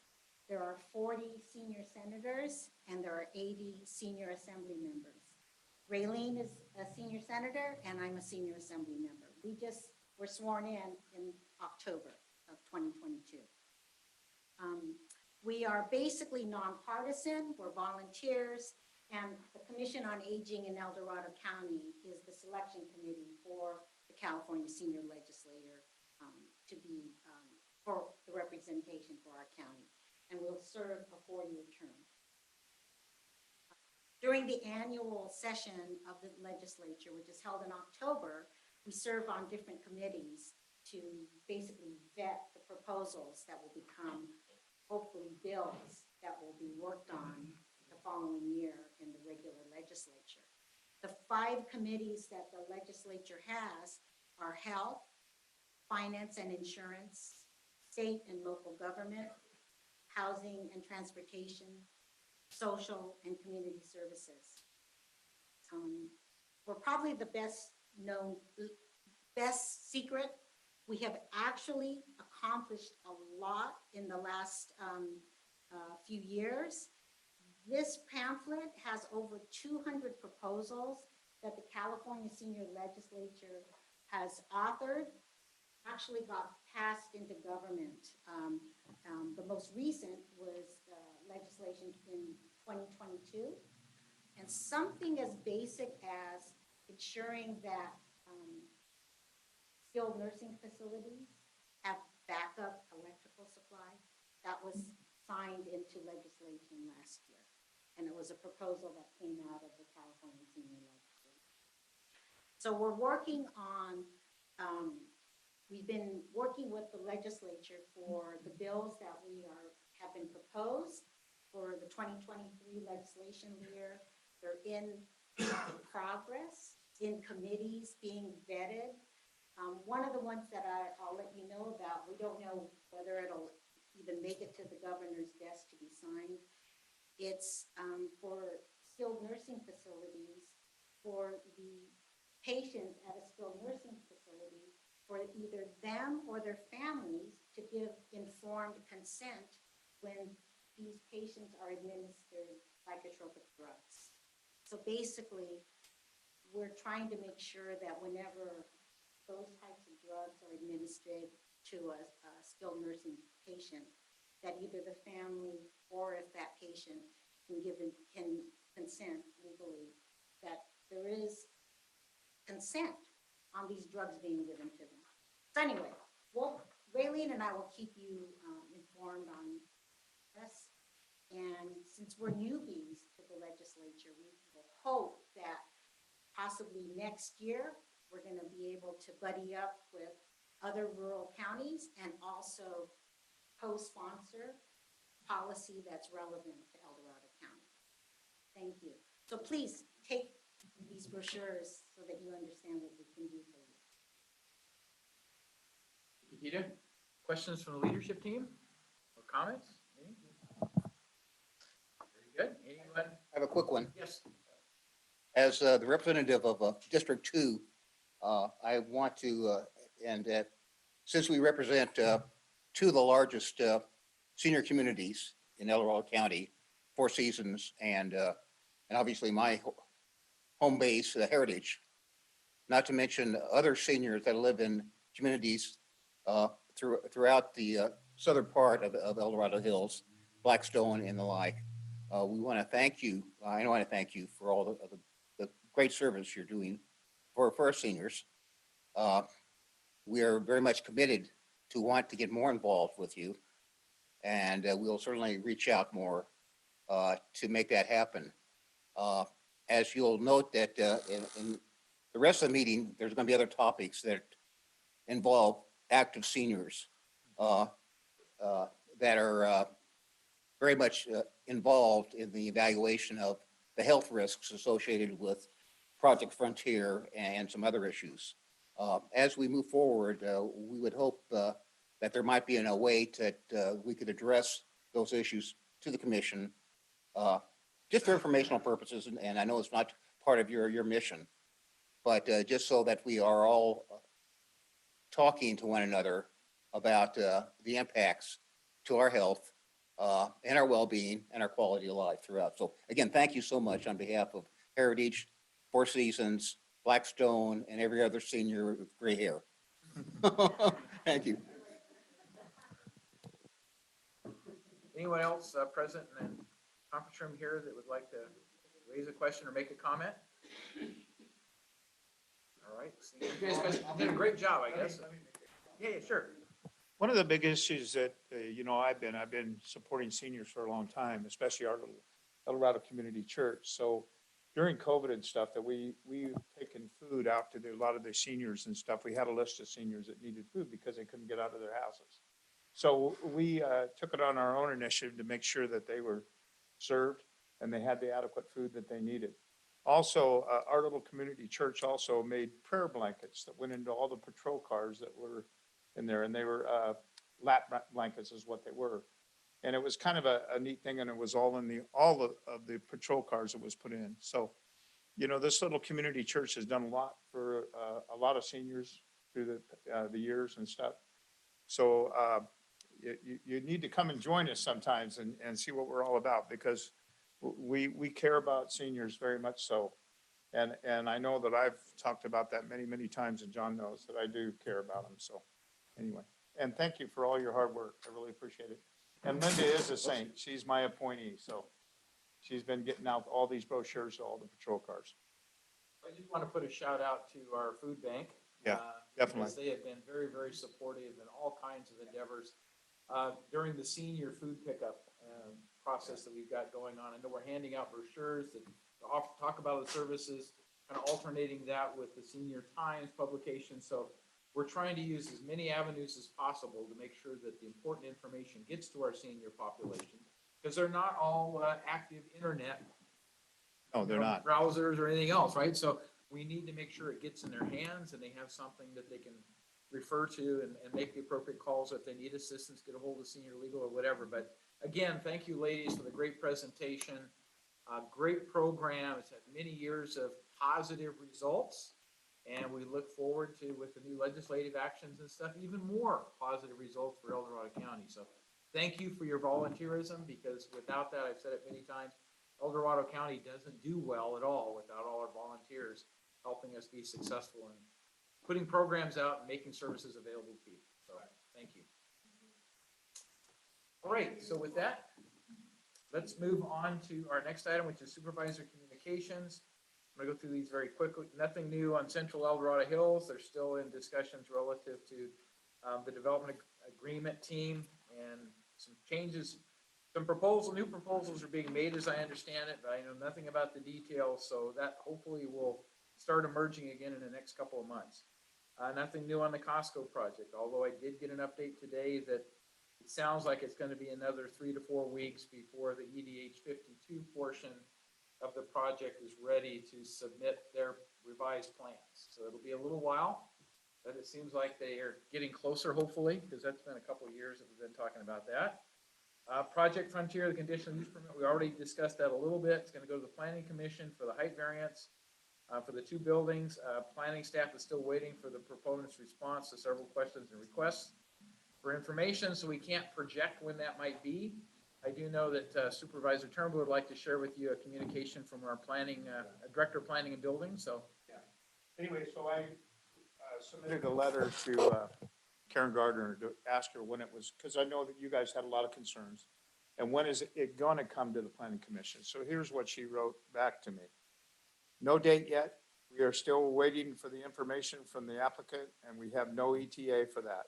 There are 40 senior senators and there are 80 senior assembly members. Raelene is a senior senator and I'm a senior assembly member. We just were sworn in October of 2022. We are basically nonpartisan, we're volunteers, and the Commission on Aging in El Dorado County is the selection committee for the California Senior Legislator to be for the representation for our county, and will serve a 4-year term. During the annual session of the legislature, which is held in October, we serve on different committees to basically vet the proposals that will become, hopefully, bills that will be worked on the following year in the regular legislature. The 5 committees that the legislature has are health, finance and insurance, state and local government, housing and transportation, social and community services. We're probably the best known, best secret. We have actually accomplished a lot in the last few years. This pamphlet has over 200 proposals that the California Senior Legislature has authored, actually got passed into government. The most recent was legislation in 2022. And something as basic as ensuring that skilled nursing facilities have backup electrical supply, that was signed into legislation last year. And it was a proposal that came out of the California Senior Legislature. So we're working on, we've been working with the legislature for the bills that have been proposed for the 2023 legislation year. They're in progress, in committees being vetted. One of the ones that I'll let you know about, we don't know whether it'll even make it to the governor's desk to be signed. It's for skilled nursing facilities, for the patients at a skilled nursing facility, for either them or their families to give informed consent when these patients are administered psychotropic drugs. So basically, we're trying to make sure that whenever those types of drugs are administered to a skilled nursing patient, that either the family or if that patient can consent legally, that there is consent on these drugs being given to them. So anyway, well, Raelene and I will keep you informed on this. And since we're newbies to the legislature, we will hope that possibly next year, we're going to be able to buddy up with other rural counties and also co-sponsor policy that's relevant to El Dorado County. Thank you. So please take these brochures so that you understand what we can do for you. Tita, questions from the leadership team or comments? Any? Very good. Anyone? I have a quick one. Yes. As the representative of District 2, I want to, since we represent two of the largest senior communities in El Dorado County, Four Seasons and obviously my home base, Heritage, not to mention other seniors that live in communities throughout the southern part of El Dorado Hills, Blackstone and the like. We want to thank you. I want to thank you for all the great service you're doing for our seniors. We are very much committed to want to get more involved with you, and we'll certainly reach out more to make that happen. As you'll note that in the rest of the meeting, there's going to be other topics that involve active seniors that are very much involved in the evaluation of the health risks associated with Project Frontier and some other issues. As we move forward, we would hope that there might be a way that we could address those issues to the commission, just for informational purposes, and I know it's not part of your mission, but just so that we are all talking to one another about the impacts to our health and our well-being and our quality of life throughout. So again, thank you so much on behalf of Heritage, Four Seasons, Blackstone, and every other senior with gray hair. Thank you. Anyone else present in the conference room here that would like to raise a question or make a comment? All right. You guys did a great job, I guess. Yeah, sure. One of the big issues that, I've been supporting seniors for a long time, especially our little El Dorado Community Church. So during COVID and stuff, that we've taken food out to a lot of the seniors and stuff. We had a list of seniors that needed food because they couldn't get out of their houses. So we took it on our own initiative to make sure that they were served and they had the adequate food that they needed. Also, our little community church also made prayer blankets that went into all the patrol cars that were in there, and they were lap blankets is what they were. And it was kind of a neat thing, and it was all in all of the patrol cars that was put in. So, this little community church has done a lot for a lot of seniors through the years and stuff. So you need to come and join us sometimes and see what we're all about, because we care about seniors very much so. And I know that I've talked about that many, many times, and John knows that I do care about them. So anyway, and thank you for all your hard work. I really appreciate it. And Linda is a saint. She's my appointee. So she's been getting out all these brochures to all the patrol cars. I just want to put a shout out to our food bank. Yeah, definitely. Because they have been very, very supportive in all kinds of endeavors during the senior food pickup process that we've got going on. I know we're handing out brochures that talk about the services, kind of alternating that with the Senior Times publication. So we're trying to use as many avenues as possible to make sure that the important information gets to our senior population, because they're not all active internet. No, they're not. Browsers or anything else, right? So we need to make sure it gets in their hands and they have something that they can refer to and make the appropriate calls if they need assistance, get a hold of senior legal or whatever. But again, thank you, ladies, for the great presentation. Great program. It's had many years of positive results, and we look forward to, with the new legislative actions and stuff, even more positive results for El Dorado County. So thank you for your volunteerism, because without that, I've said it many times, El Dorado County doesn't do well at all without all our volunteers helping us be successful in putting programs out and making services available to people. So thank you. All right, so with that, let's move on to our next item, which is supervisor communications. I'm gonna go through these very quickly. Nothing new on Central El Dorado Hills. They're still in discussions relative to the development agreement team, and some changes, new proposals are being made as I understand it, but I know nothing about the details, so that hopefully will start emerging again in the next couple of months. Nothing new on the Costco project, although I did get an update today that it sounds like it's gonna be another 3 to 4 weeks before the EDH 52 portion of the project is ready to submit their revised plans. So it'll be a little while, but it seems like they are getting closer, hopefully, because that's been a couple of years that we've been talking about that. Project Frontier, the conditional use permit, we already discussed that a little bit. It's gonna go to the planning commission for the height variance. For the 2 buildings, planning staff is still waiting for the proponent's response to several questions and requests for information, so we can't project when that might be. I do know that Supervisor Turnbull would like to share with you a communication from our planning, Director of Planning and Building, so. Anyway, so I submitted a letter to Karen Gardner to ask her when it was, because I know that you guys had a lot of concerns. And when is it going to come to the planning commission? So here's what she wrote back to me. No date yet. We are still waiting for the information from the applicant, and we have no ETA for that.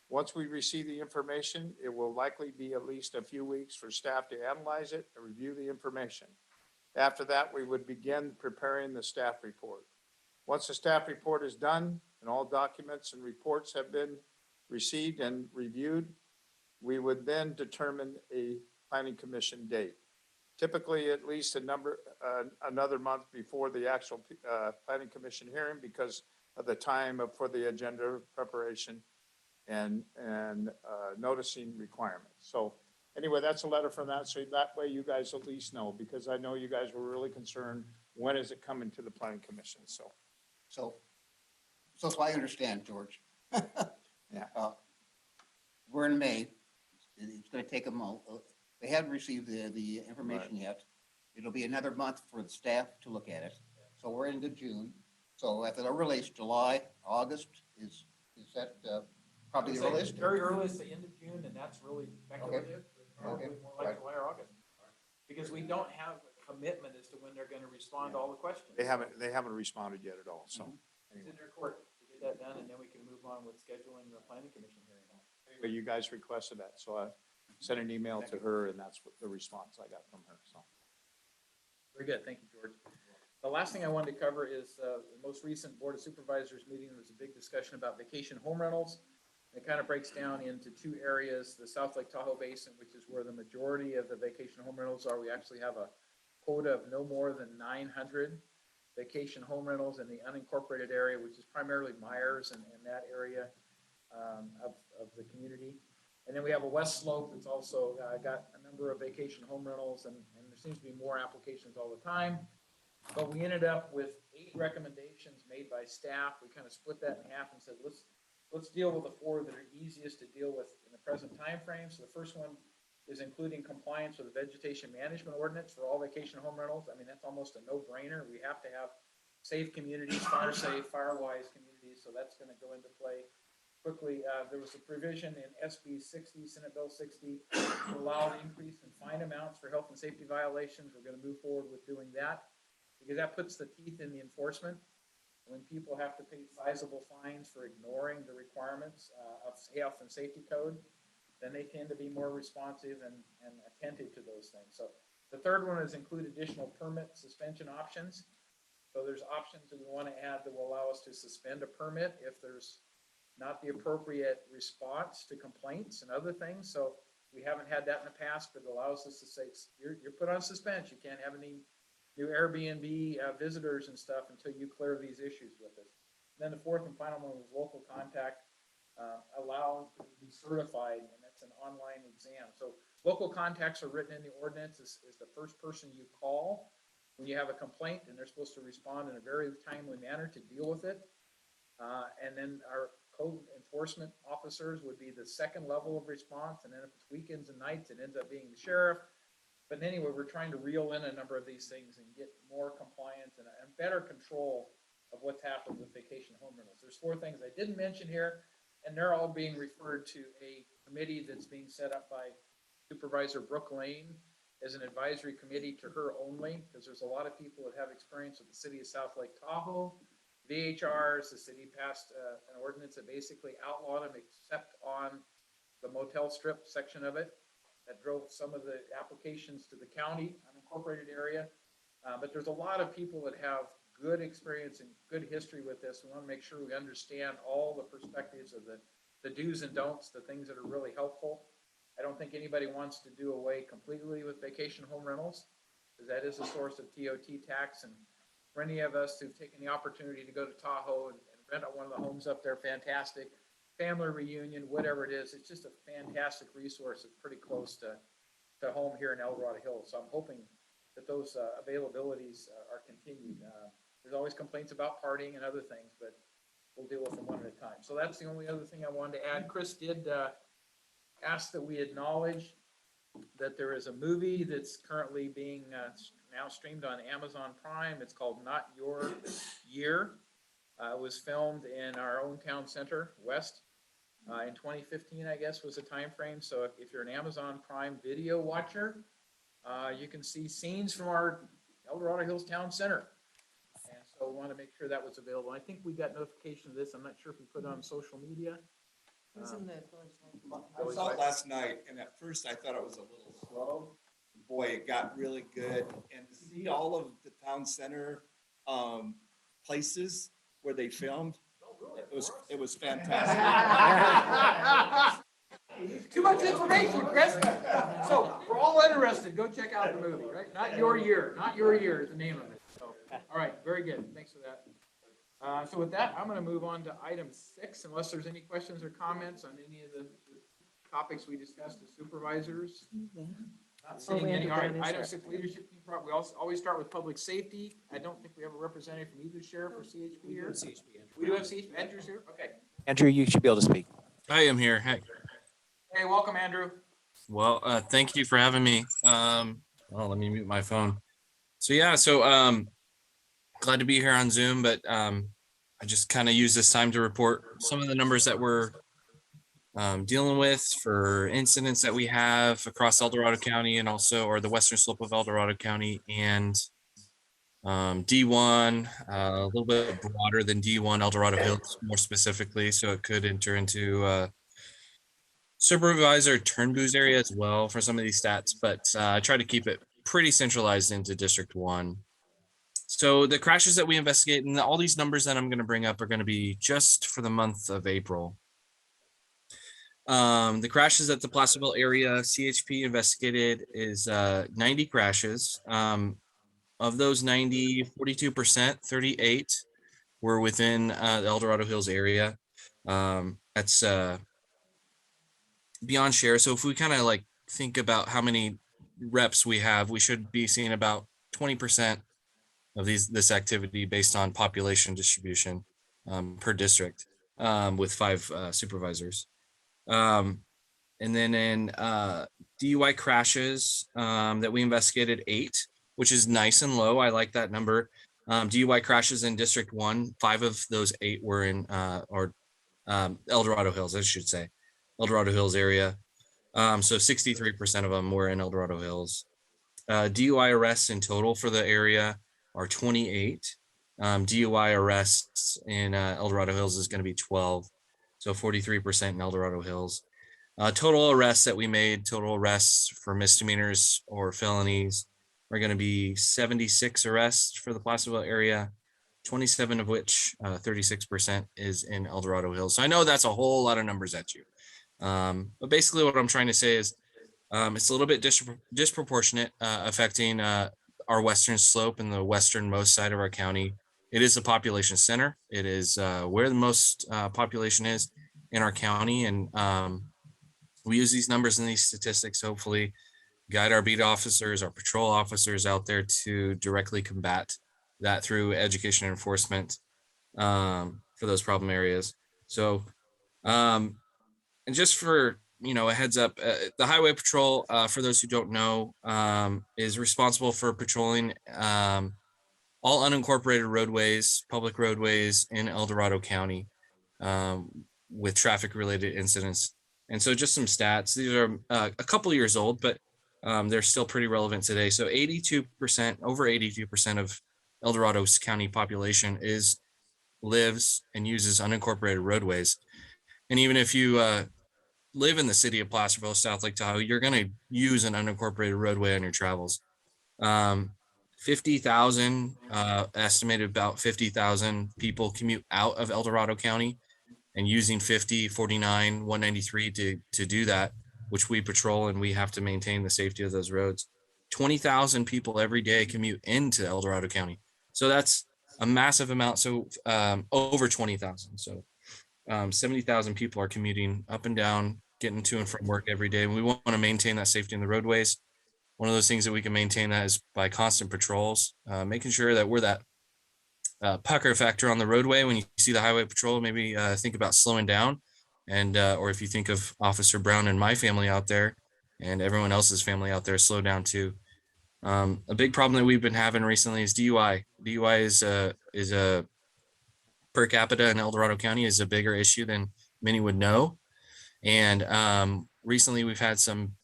Once we receive the information, it will likely be at least a few weeks for staff to analyze it and review the information. After that, we would begin preparing the staff report. Once the staff report is done and all documents and reports have been received and reviewed, we would then determine a planning commission date. Typically at least another month before the actual planning commission hearing because of the time for the agenda preparation and noticing requirements. So anyway, that's a letter from that. So that way you guys at least know, because I know you guys were really concerned, when is it coming to the planning commission? So I understand, George. Yeah. We're in May. It's gonna take them, they haven't received the information yet. It'll be another month for the staff to look at it. So we're into June. So at the earliest, July, August, is that probably the earliest? Very early is the end of June, and that's really speculative. Probably Okay. more like July or August. Because we don't have a commitment as to when they're gonna respond to all the questions. They haven't responded yet at all, so. It's in their court to get that done, and then we can move on with scheduling the planning commission hearing. Anyway, you guys requested that, so I sent an email to her and that's what the response I got from her, so. Very good, thank you, George. The last thing I wanted to cover is the most recent Board of Supervisors meeting. There was a big discussion about vacation home rentals. It kind of breaks down into 2 areas, the South Lake Tahoe Basin, which is where the majority of the vacation home rentals are. We actually have a quota of no more than 900 vacation home rentals in the unincorporated area, which is primarily Myers and that area of the community. And then we have a west slope that's also got a number of vacation home rentals, and there seems to be more applications all the time. But we ended up with 8 recommendations made by staff. We kind of split that in half and said, let's deal with the 4 that are easiest to deal with in the present time frame. So the first one is including compliance with the vegetation management ordinance for all vacation home rentals. I mean, that's almost a no-brainer. We have to have safe communities, fire safe, fire-wise communities, so that's going to go into play quickly. There was a provision in SB 60, Senate Bill 60, to allow an increase in fine amounts for health and safety violations. We're going to move forward with doing that because that puts the teeth in the enforcement. When people have to pay sizable fines for ignoring the requirements of health and safety code, then they tend to be more responsive and attentive to those things. So the third one is include additional permit suspension options. So there's options that we want to add that will allow us to suspend a permit if there's not the appropriate response to complaints and other things. So we haven't had that in the past, but it allows us to say, you're put on suspension. You can't have any new Airbnb visitors and stuff until you clear these issues with us. And then the fourth and final one was local contact, allow to be certified, and that's an online exam. So local contacts are written in the ordinance is the first person you call when you have a complaint, and they're supposed to respond in a very timely manner to deal with it. And then our code enforcement officers would be the second level of response. And then if it's weekends and nights, it ends up being the sheriff. But anyway, we're trying to reel in a number of these things and get more compliance and better control of what's happened with vacation home rentals. There's 4 things I didn't mention here, and they're all being referred to a committee that's being set up by Supervisor Brooke Lane as an advisory committee to her only, because there's a lot of people that have experience with the city of South Lake Tahoe, VHRs, the city passed an ordinance that basically outlawed them except on the motel strip section of it. That drove some of the applications to the county unincorporated area. But there's a lot of people that have good experience and good history with this. We want to make sure we understand all the perspectives of the do's and don'ts, the things that are really helpful. I don't think anybody wants to do away completely with vacation home rentals, because that is a source of TOT tax. And for any of us who've taken the opportunity to go to Tahoe and rent out one of the homes up there, fantastic. Family reunion, whatever it is, it's just a fantastic resource. It's pretty close to home here in El Dorado Hills. So I'm hoping that those availabilities are continued. There's always complaints about partying and other things, but we'll deal with them one at a time. So that's the only other thing I wanted to add. Chris did ask that we acknowledge that there is a movie that's currently being now streamed on Amazon Prime. It's called Not Your Year. It was filmed in our own town center, West, in 2015, I guess, was the time frame. So if you're an Amazon Prime Video watcher, you can see scenes from our El Dorado Hills Town Center. And so we want to make sure that was available. I think we got notification of this. I'm not sure if we put it on social media. It was in the I saw it last night, and at first I thought it was a little slow. Boy, it got really good, and to see all of the town center places where they filmed, it was fantastic. Too much information, Chris. So we're all interested. Go check out the movie, right? Not Your Year. Not Your Year is the name of it. So, all right, very good. Thanks for that. So with that, I'm going to move on to item 6, unless there's any questions or comments on any of the topics we discussed as supervisors. Not seeing any. All right, item 6, leadership team. We also always start with public safety. I don't think we have a representative from either sheriff or CHP here. We do have CHP. Andrew's here. Okay. Andrew, you should be able to speak. I am here. Hey. Hey, welcome, Andrew. Well, thank you for having me. Well, let me mute my phone. So glad to be here on Zoom, but I just kind of use this time to report some of the numbers that we're dealing with for incidents that we have across El Dorado County and also, or the western slope of El Dorado County, and D1, a little bit broader than D1 El Dorado Hills more specifically. So it could enter into Supervisor Turnboo's area as well for some of these stats, but I try to keep it pretty centralized into District 1. So the crashes that we investigate, and all these numbers that I'm going to bring up are going to be just for the month of April. The crashes at the Placerville area CHP investigated is 90 crashes. Of those 90, 42%, 38 were within the El Dorado Hills area. That's beyond share. So if we kind of like think about how many reps we have, we should be seeing about 20% of this activity based on population distribution per district with 5 supervisors. And then in DUI crashes that we investigated 8, which is nice and low. I like that number. DUI crashes in District 1, 5 of those 8 were in El Dorado Hills, I should say. El Dorado Hills area. So 63% of them were in El Dorado Hills. DUI arrests in total for the area are 28. DUI arrests in El Dorado Hills is going to be 12. So 43% in El Dorado Hills. Total arrests that we made, total arrests for misdemeanors or felonies are going to be 76 arrests for the Placerville area, 27 of which 36% is in El Dorado Hills. So I know that's a whole lot of numbers at you. But basically what I'm trying to say is it's a little bit disproportionate affecting our western slope and the westernmost side of our county. It is a population center. It is where the most population is in our county. And we use these numbers and these statistics, hopefully guide our beat officers, our patrol officers out there to directly combat that through education and enforcement for those problem areas. So, and just for, a heads up, the Highway Patrol, for those who don't know, is responsible for patrolling all unincorporated roadways, public roadways in El Dorado County with traffic related incidents. And so just some stats, these are a couple years old, but they're still pretty relevant today. So 82%, over 82% of El Dorado's county population is lives and uses unincorporated roadways. And even if you live in the city of Placerville, South Lake Tahoe, you're going to use an unincorporated roadway on your travels. 50,000, estimated about 50,000 people commute out of El Dorado County, and using 50, 49, 193 to do that, which we patrol, and we have to maintain the safety of those roads. 20,000 people every day commute into El Dorado County. So that's a massive amount. So over 20,000. So 70,000 people are commuting up and down, getting to and from work every day. And we want to maintain that safety in the roadways. One of those things that we can maintain that is by constant patrols, making sure that we're that pucker factor on the roadway. When you see the highway patrol, maybe think about slowing down. And or if you think of Officer Brown and my family out there and everyone else's family out there, slow down too. A big problem that we've been having recently is DUI. DUI is a per capita in El Dorado County is a bigger issue than many would know. And recently we've had some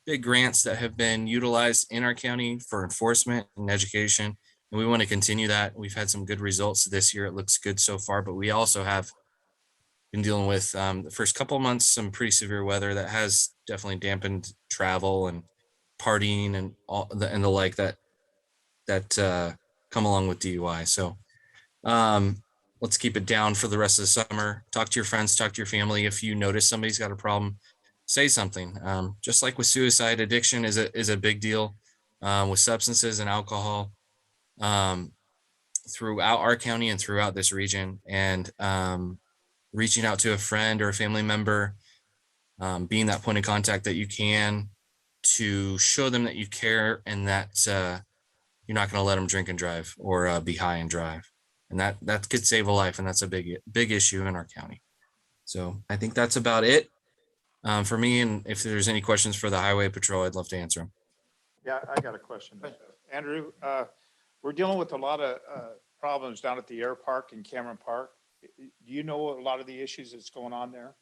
big grants that have been utilized in our county for enforcement and education. And we want to continue that. We've had some good results this year. It looks good so far, but we also have been dealing with the first couple of months, some pretty severe weather that has definitely dampened travel and partying and all the like that come along with DUI. So let's keep it down for the rest of the summer. Talk to your friends, talk to your family. If you notice somebody's got a problem, say something. Just like with suicide, addiction is a big deal with substances and alcohol throughout our county and throughout this region. And reaching out to a friend or a family member, being that point of contact that you can to show them that you care and that you're not going to let them drink and drive or be high and drive. And that could save a life. And that's a big issue in our county. So I think that's about it for me. And if there's any questions for the highway patrol, I'd love to answer them. Yeah, I got a question. Andrew, we're dealing with a lot of problems down at the air park in Cameron Park. Do you know a lot of the issues that's going on there?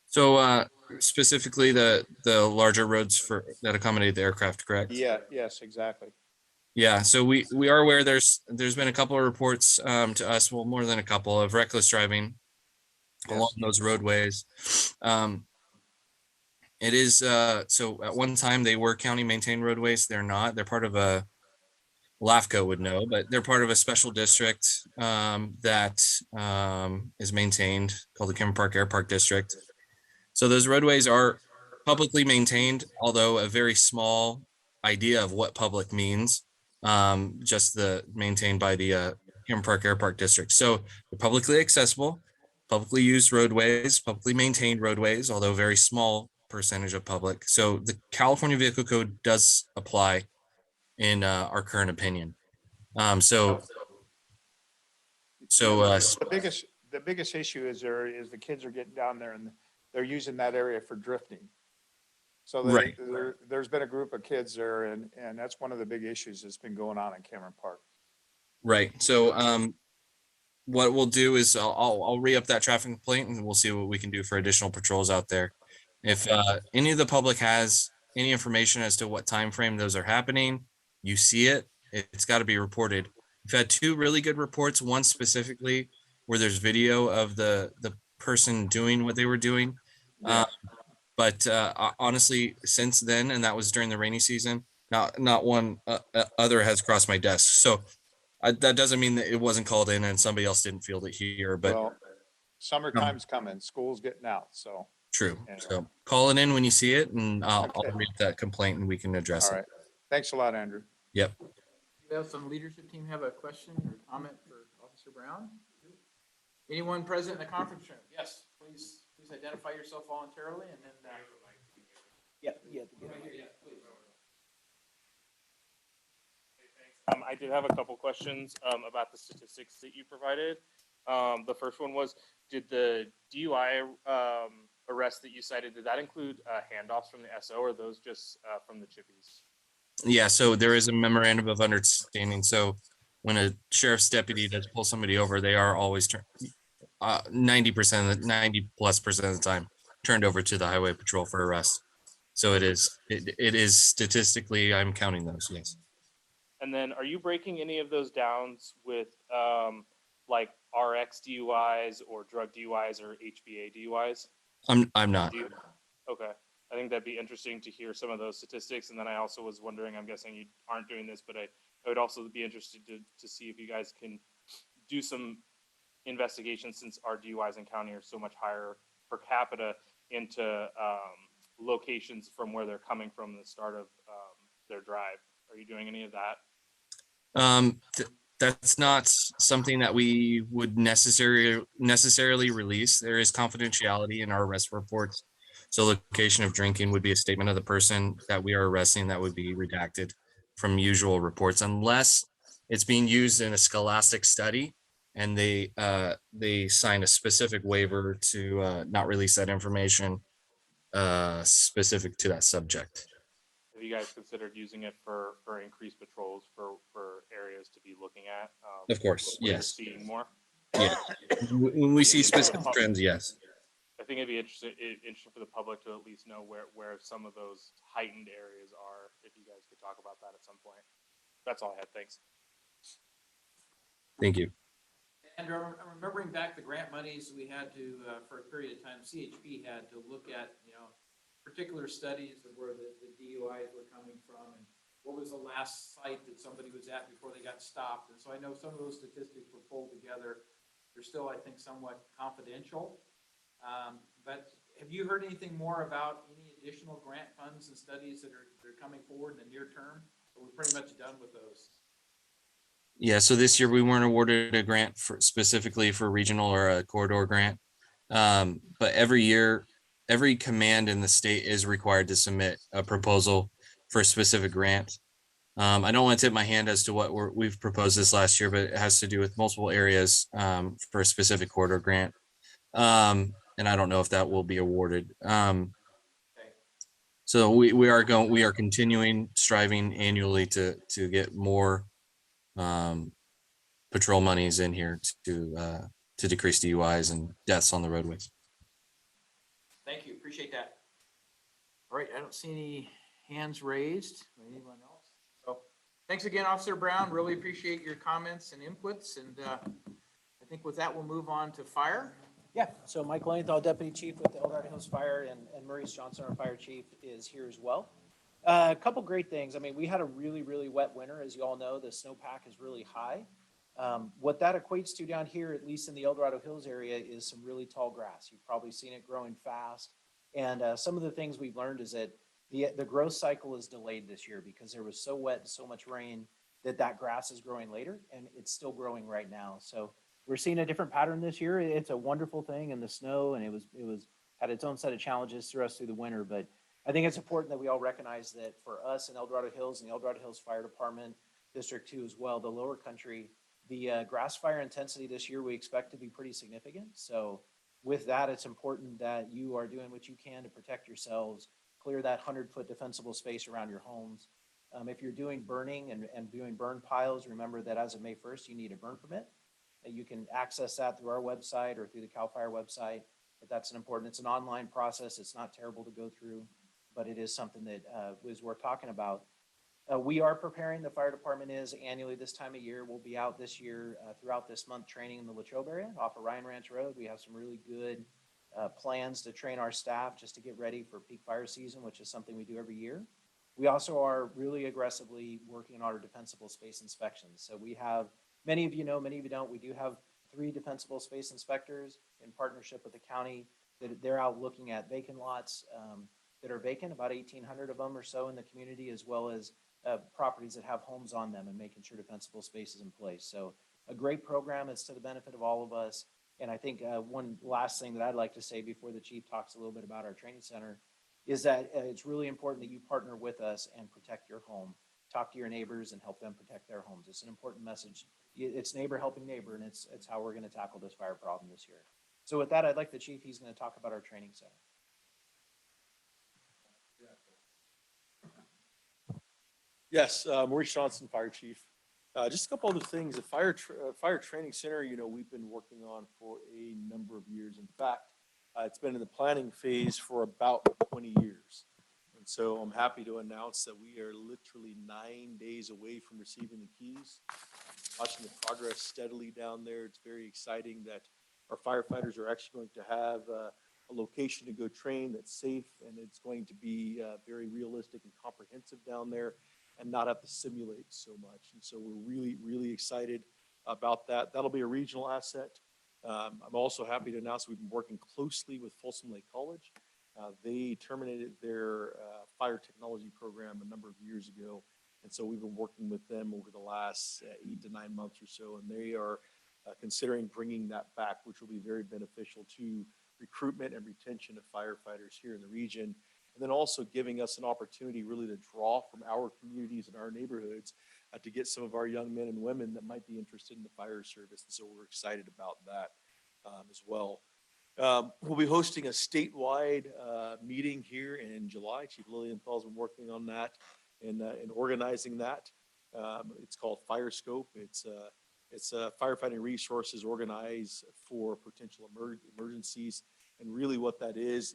So specifically the larger roads that accommodate the aircraft, correct? Yeah, yes, exactly. Yeah, so we are aware there's been a couple of reports to us, well, more than a couple, of reckless driving along those roadways. It is so at one time they were county maintained roadways. They're not. They're part of a LAFCO would know, but they're part of a special district that is maintained called the Cameron Park Air Park District. So those roadways are publicly maintained, although a very small idea of what public means, just the maintained by the Cameron Park Air Park District. So they're publicly accessible, publicly used roadways, publicly maintained roadways, although very small percentage of public. So the California Vehicle Code does apply in our current opinion. The biggest issue is the kids are getting down there and they're using that area for drifting. So Right. There's been a group of kids there, and that's one of the big issues that's been going on in Cameron Park. Right. So what we'll do is I'll re-up that traffic complaint and we'll see what we can do for additional patrols out there. If any of the public has any information as to what time frame those are happening, you see it, it's got to be reported. We've had two really good reports, one specifically where there's video of the person doing what they were doing. Yeah. But honestly, since then, and that was during the rainy season, not one other has crossed my desk. So that doesn't mean that it wasn't called in and somebody else didn't field it here, but well, summertime's coming, school's getting out, so. True. Anyway. So call it in when you see it and I'll read that complaint and we can address All it. right. Thanks a lot, Andrew. Yep. Do you have some leadership team have a question or comment for Officer Brown? Anyone present in the conference room? Yes, please identify yourself voluntarily and then. I did have a couple questions about the statistics that you provided. The first one was, did the DUI arrest that you cited, did that include handoffs from the SO or those just from the chippies? Yeah, so there is a memorandum of understanding. So when a sheriff's deputy does pull somebody over, they are always 90%, 90+% of the time turned over to the highway patrol for arrest. So it is statistically, I'm counting those, yes. And then are you breaking any of those downs with like RX DUIs or drug DUIs or HBA DUIs? I'm not. Do you- Okay, I think that'd be interesting to hear some of those statistics. And then I also was wondering, I'm guessing you aren't doing this, but I would also be interested to see if you guys can do some investigation, since our DUIs in county are so much higher per capita, into locations from where they're coming from the start of their drive. Are you doing any of that? That's not something that we would necessarily release. There is confidentiality in our arrest reports. So location of drinking would be a statement of the person that we are arresting that would be redacted from usual reports, unless it's being used in a scholastic study and they sign a specific waiver to not release that information specific to that subject. Have you guys considered using it for increased patrols for areas to be looking at? Of course, where you're yes. seeing more? Yeah. When we see specific trends, yes. I think it'd be interesting for the public to at least know where some of those heightened areas are, if you guys could talk about that at some point. That's all I had, thanks. Thank you. And remembering back the grant monies, we had to, for a period of time, CHP had to look at, particular studies of where the DUIs were coming from and what was the last site that somebody was at before they got stopped. And so I know some of those statistics were pulled together. They're still, I think, somewhat confidential. But have you heard anything more about any additional grant funds and studies that are coming forward in the near term? Or we're pretty much done with those? Yeah, so this year we weren't awarded a grant specifically for regional or a corridor grant. But every year, every command in the state is required to submit a proposal for a specific grant. I don't want to tip my hand as to what we've proposed this last year, but it has to do with multiple areas for a specific corridor grant. And I don't know if that will be awarded. So we are continuing striving annually to get more patrol monies in here to decrease DUIs and deaths on the roadways. Thank you, appreciate that. All right, I don't see any hands raised or anyone else. So thanks again, Officer Brown. Really appreciate your comments and inputs. And I think with that, we'll move on to fire. Yeah, so Mike Lowenthal, Deputy Chief with the Dorado Hills Fire, and Maurice Johnson, our Fire Chief, is here as well. A couple great things. I mean, we had a really, really wet winter. As you all know, the snowpack is really high. What that equates to down here, at least in the Dorado Hills area, is some really tall grass. You've probably seen it growing fast. And some of the things we've learned is that the growth cycle is delayed this year because there was so wet and so much rain that grass is growing later, and it's still growing right now. So we're seeing a different pattern this year. It's a wonderful thing in the snow, and it had its own set of challenges through the winter. But I think it's important that we all recognize that for us in Dorado Hills and the Dorado Hills Fire Department, District 2 as well, the lower country, the grass fire intensity this year we expect to be pretty significant. So with that, it's important that you are doing what you can to protect yourselves, clear that 100-foot defensible space around your homes. If you're doing burning and doing burn piles, remember that as of May 1st, you need a burn permit. You can access that through our website or through the CAL FIRE website, but it's an online process. It's not terrible to go through, but it is something that is worth talking about. We are preparing, the fire department is annually this time of year. We'll be out this year throughout this month training in the Latrobe area off of Ryan Ranch Road. We have some really good plans to train our staff just to get ready for peak fire season, which is something we do every year. We also are really aggressively working on our defensible space inspections. So we have, many of you know, many of you don't, we do have 3 defensible space inspectors in partnership with the county that they're out looking at vacant lots that are vacant, about 1,800 of them or so in the community, as well as properties that have homes on them and making sure defensible space is in place. So a great program. It's to the benefit of all of us. And I think one last thing that I'd like to say before the chief talks a little bit about our training center is that it's really important that you partner with us and protect your home. Talk to your neighbors and help them protect their homes. It's an important message. It's neighbor helping neighbor, and it's how we're going to tackle this fire problem this year. So with that, I'd like the chief, he's going to talk about our training center. Yes, Maurice Johnson, Fire Chief. Just a couple other things. The Fire Training Center, we've been working on for a number of years. In fact, it's been in the planning phase for about 20 years. And so I'm happy to announce that we are literally 9 days away from receiving the keys. Watching the progress steadily down there. It's very exciting that our firefighters are actually going to have a location to go train that's safe, and it's going to be very realistic and comprehensive down there and not have to simulate so much. And so we're really, really excited about that. That'll be a regional asset. I'm also happy to announce we've been working closely with Folsom Lake College. They terminated their fire technology program a number of years ago. And so we've been working with them over the last 8 to 9 months or so, and they are considering bringing that back, which will be very beneficial to recruitment and retention of firefighters here in the region. And then also giving us an opportunity really to draw from our communities and our neighborhoods to get some of our young men and women that might be interested in the fire service. And so we're excited about that as well. We'll be hosting a statewide meeting here in July. Chief Lilienthal's been working on that and organizing that. It's called Fire Scope. It's firefighting resources organized for potential emergencies. And really what that is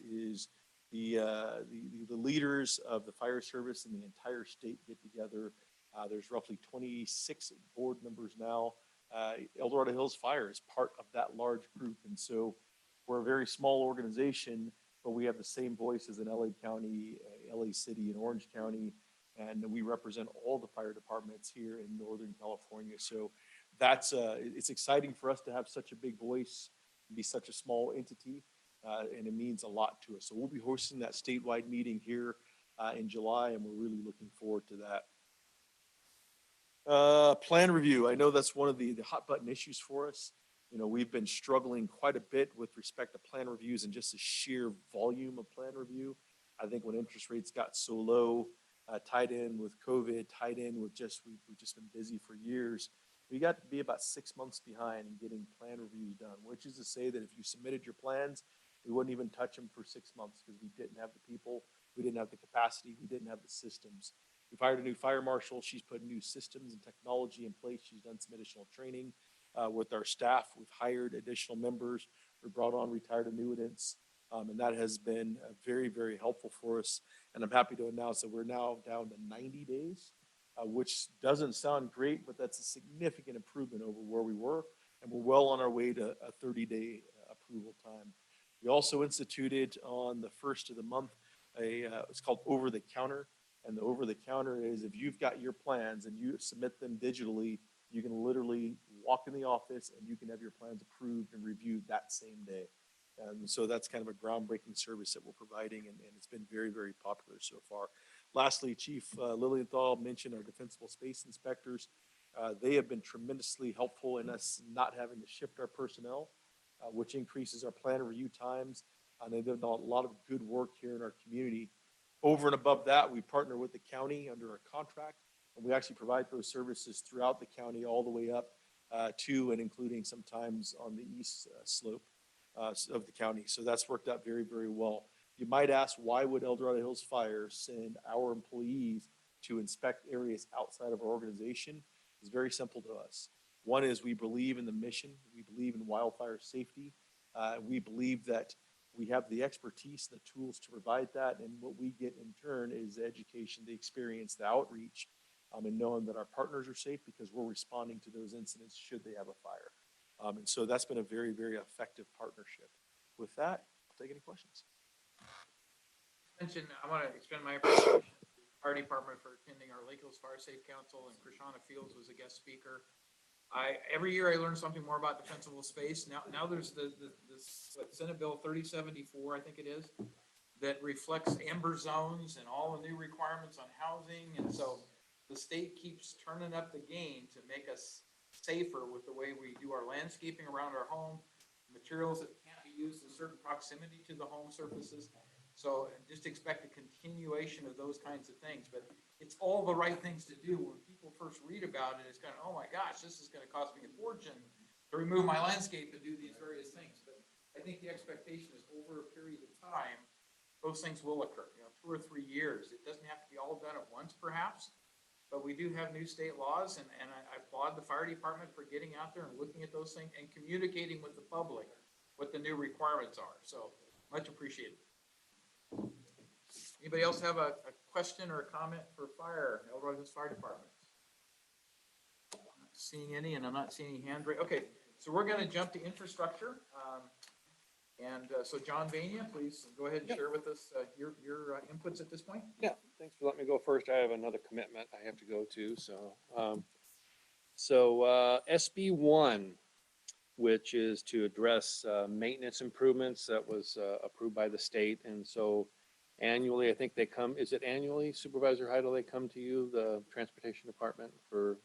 the leaders of the fire service in the entire state get together. There's roughly 26 board members now. El Dorado Hills Fire is part of that large group. And so we're a very small organization, but we have the same voice as in LA County, LA City, and Orange County. And we represent all the fire departments here in Northern California. So that's, it's exciting for us to have such a big voice, be such a small entity, and it means a lot to us. So we'll be hosting that statewide meeting here in July, and we're really looking forward to that. Plan review. I know that's one of the hot button issues for us. You know, we've been struggling quite a bit with respect to plan reviews and just the sheer volume of plan review. I think when interest rates got so low, tied in with COVID, tied in with we've just been busy for years. We got to be about 6 months behind in getting plan reviews done, which is to say that if you submitted your plans, we wouldn't even touch them for 6 months because we didn't have the people, we didn't have the capacity, we didn't have the systems. We've hired a new fire marshal. She's put new systems and technology in place. She's done some additional training with our staff. We've hired additional members. We brought on retired annuitants. And that has been very, very helpful for us. And I'm happy to announce that we're now down to 90 days, which doesn't sound great, but that's a significant improvement over where we were. And we're well on our way to a 30-day approval time. We also instituted on the first of the month, it's called over the counter. And the over the counter is if you've got your plans and you submit them digitally, you can literally walk in the office and you can have your plans approved and reviewed that same day. And so that's kind of a groundbreaking service that we're providing, and it's been very, very popular so far. Lastly, Chief Lilienthal mentioned our defensible space inspectors. They have been tremendously helpful in us not having to shift our personnel, which increases our plan review times. And they've done a lot of good work here in our community. Over and above that, we partner with the county under a contract, and we actually provide those services throughout the county all the way up to and including sometimes on the east slope of the county. So that's worked out very, very well. You might ask, why would El Dorado Hills Fire send our employees to inspect areas outside of our organization? It's very simple to us. One is we believe in the mission. We believe in wildfire safety. We believe that we have the expertise and the tools to provide that. And what we get in turn is the education, the experience, the outreach, and knowing that our partners are safe because we're responding to those incidents should they have a fire. And so that's been a very, very effective partnership. With that, I'll take any questions. I want to extend my appreciation to the fire department for attending our Lake Hills Fire Safe Council, and Krishana Fields was a guest speaker. Every year I learn something more about defensible space. Now there's this Senate Bill 3074, I think it is, that reflects amber zones and all the new requirements on housing. And so the state keeps turning up the game to make us safer with the way we do our landscaping around our home, materials that can't be used in certain proximity to the home surfaces. So just expect a continuation of those kinds of things, but it's all the right things to do. When people first read about it, it's kind of, oh my gosh, this is going to cost me a fortune to remove my landscape and do these various things. But I think the expectation is over a period of time, those things will occur, 2 or 3 years. It doesn't have to be all done at once perhaps, but we do have new state laws, and I applaud the fire department for getting out there and looking at those things and communicating with the public what the new requirements are. So much appreciated. Anybody else have a question or a comment for fire, El Dorado Hills Fire Department? Not seeing any, and I'm not seeing any hand raised. Okay, so we're gonna jump to infrastructure. So John Vania, please go ahead and share with us your inputs at this point. Yeah, thanks for letting me go first. I have another commitment I have to go to, so SB 1, which is to address maintenance improvements that was approved by the state. And so annually, I think they come, is it annually, Supervisor Heidel, they come to you, the Transportation Department, for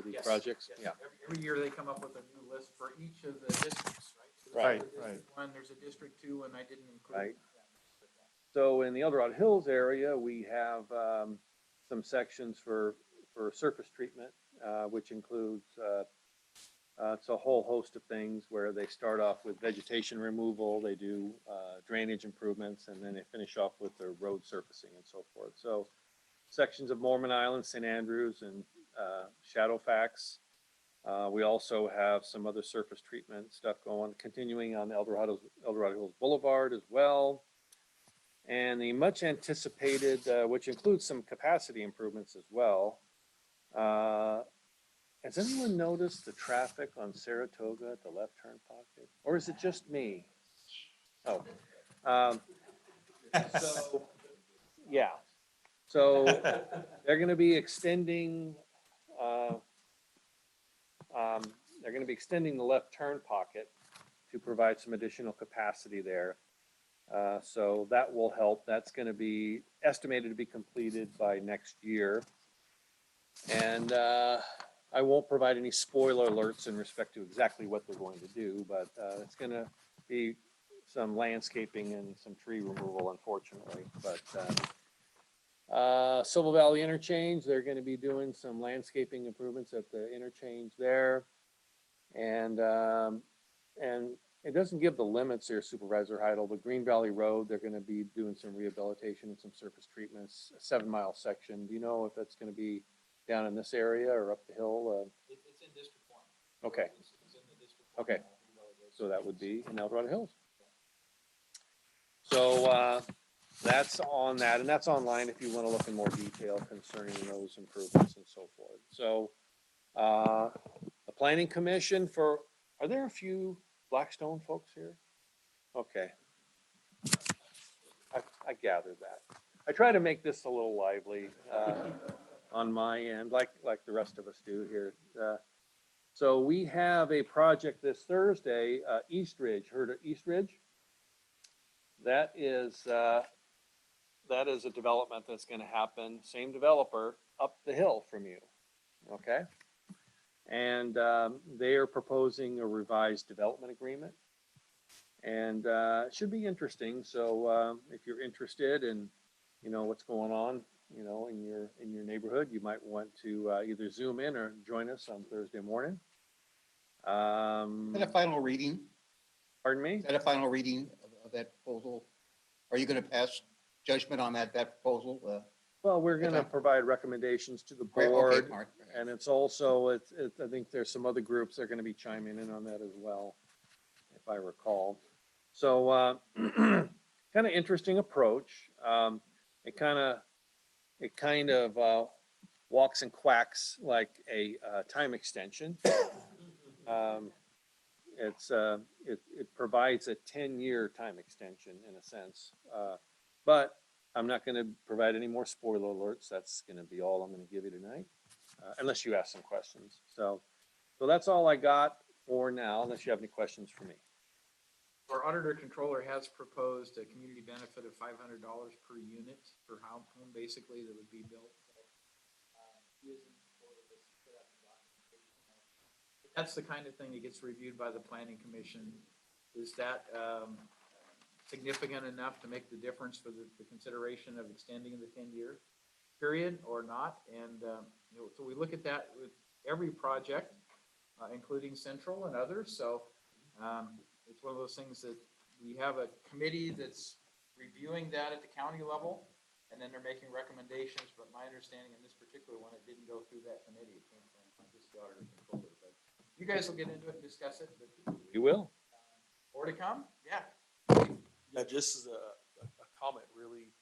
these Yes, projects? yes. Yeah. Every year they come up with a new list for each of the districts, right? So there's Right, a District right. 1, there's a District 2, and I didn't include. Right. So in the El Dorado Hills area, we have some sections for surface treatment, which includes it's a whole host of things where they start off with vegetation removal, they do drainage improvements, and then they finish off with their road surfacing and so forth. So sections of Mormon Island, St. Andrews, and Shadowfax. We also have some other surface treatment stuff going, continuing on El Dorado Hills Boulevard as well. And the much anticipated, which includes some capacity improvements as well. Has anyone noticed the traffic on Saratoga at the left turn pocket? Or is it just me? Oh. So, yeah. So they're going to be extending, the left turn pocket to provide some additional capacity there. So that will help. That's going to be estimated to be completed by next year. And I won't provide any spoiler alerts in respect to exactly what they're going to do, but it's going to be some landscaping and some tree removal, unfortunately. But Silver Valley Interchange, they're going to be doing some landscaping improvements at the interchange there. And it doesn't give the limits here, Supervisor Heidel, but Green Valley Road, they're going to be doing some rehabilitation and some surface treatments, a 7-mile section. Do you know if that's going to be down in this area or up the hill? It's in District 1. Okay. It's in the District 1. Okay. So that would be in El Dorado Hills. So that's on that, and that's online if you want to look in more detail concerning those improvements and so forth. So the Planning Commission are there a few Blackstone folks here? Okay. I gathered that. I try to make this a little lively on my end, like the rest of us do here. So we have a project this Thursday, East Ridge. Heard of East Ridge? That is a development that's going to happen. Same developer up the hill from you. Okay. And they are proposing a revised development agreement. And it should be interesting. So if you're interested in, what's going on, in your neighborhood, you might want to either Zoom in or join us on Thursday morning. Is that a final reading? Pardon me? Is that a final reading of that proposal? Are you going to pass judgment on that proposal? Well, we're going to provide recommendations to the Right, board. okay, Mark. And it's also, I think there's some other groups that are going to be chiming in on that as well, if I recall. So kind of interesting approach. It kind of walks and quacks like a time extension. It provides a 10-year time extension in a sense. But I'm not going to provide any more spoiler alerts. That's going to be all I'm going to give you tonight, unless you ask some questions. So that's all I got for now, unless you have any questions for me. Our auditor controller has proposed a community benefit of $500 per unit per home, basically, that would be built. He is in support of this. That's the kind of thing that gets reviewed by the Planning Commission. Is that significant enough to make the difference for the consideration of extending the 10-year period or not? And so we look at that with every project, including Central and others. So it's one of those things that we have a committee that's reviewing that at the county level, and then they're making recommendations. But my understanding in this particular one, it didn't go through that committee. It came from just the auditor controller. But you guys will get into it and discuss it. But You will. more to come? Yeah. Yeah, just as a comment, really,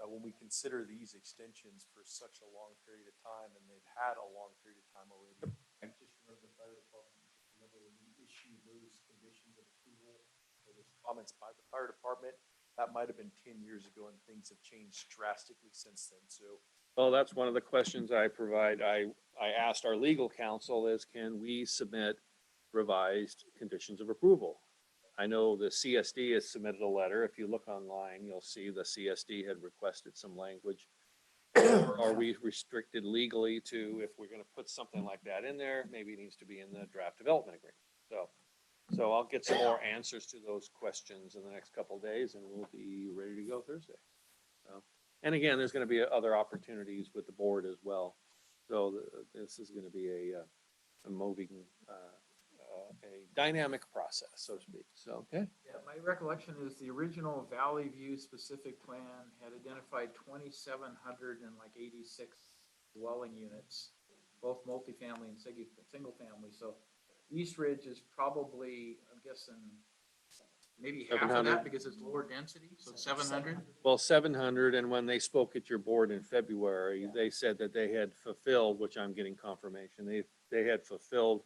when we consider these extensions for such a long period of time, and they've had a long period of time already. I just remember the fire department, remember when we issued those conditions of approval, or those comments by the fire department, that might have been 10 years ago, and things have changed drastically since then, so. Well, that's one of the questions I provide. I asked our legal counsel is, can we submit revised conditions of approval? I know the CSD has submitted a letter. If you look online, you'll see the CSD had requested some language. Are we restricted legally to, if we're gonna put something like that in there, maybe it needs to be in the draft development agreement. So I'll get some more answers to those questions in the next couple of days, and we'll be ready to go Thursday. So, and again, there's gonna be other opportunities with the board as well. So this is gonna be a moving, a dynamic process, so to speak. So, okay. Yeah, my recollection is the original Valley View specific plan had identified 2,786 dwelling units, both multifamily and single family. So East Ridge is probably, I'm guessing, maybe half of 700. that because it's lower density, so 700? Well, 700, and when they spoke at your board in February, they said that they had fulfilled, which I'm getting confirmation, they had fulfilled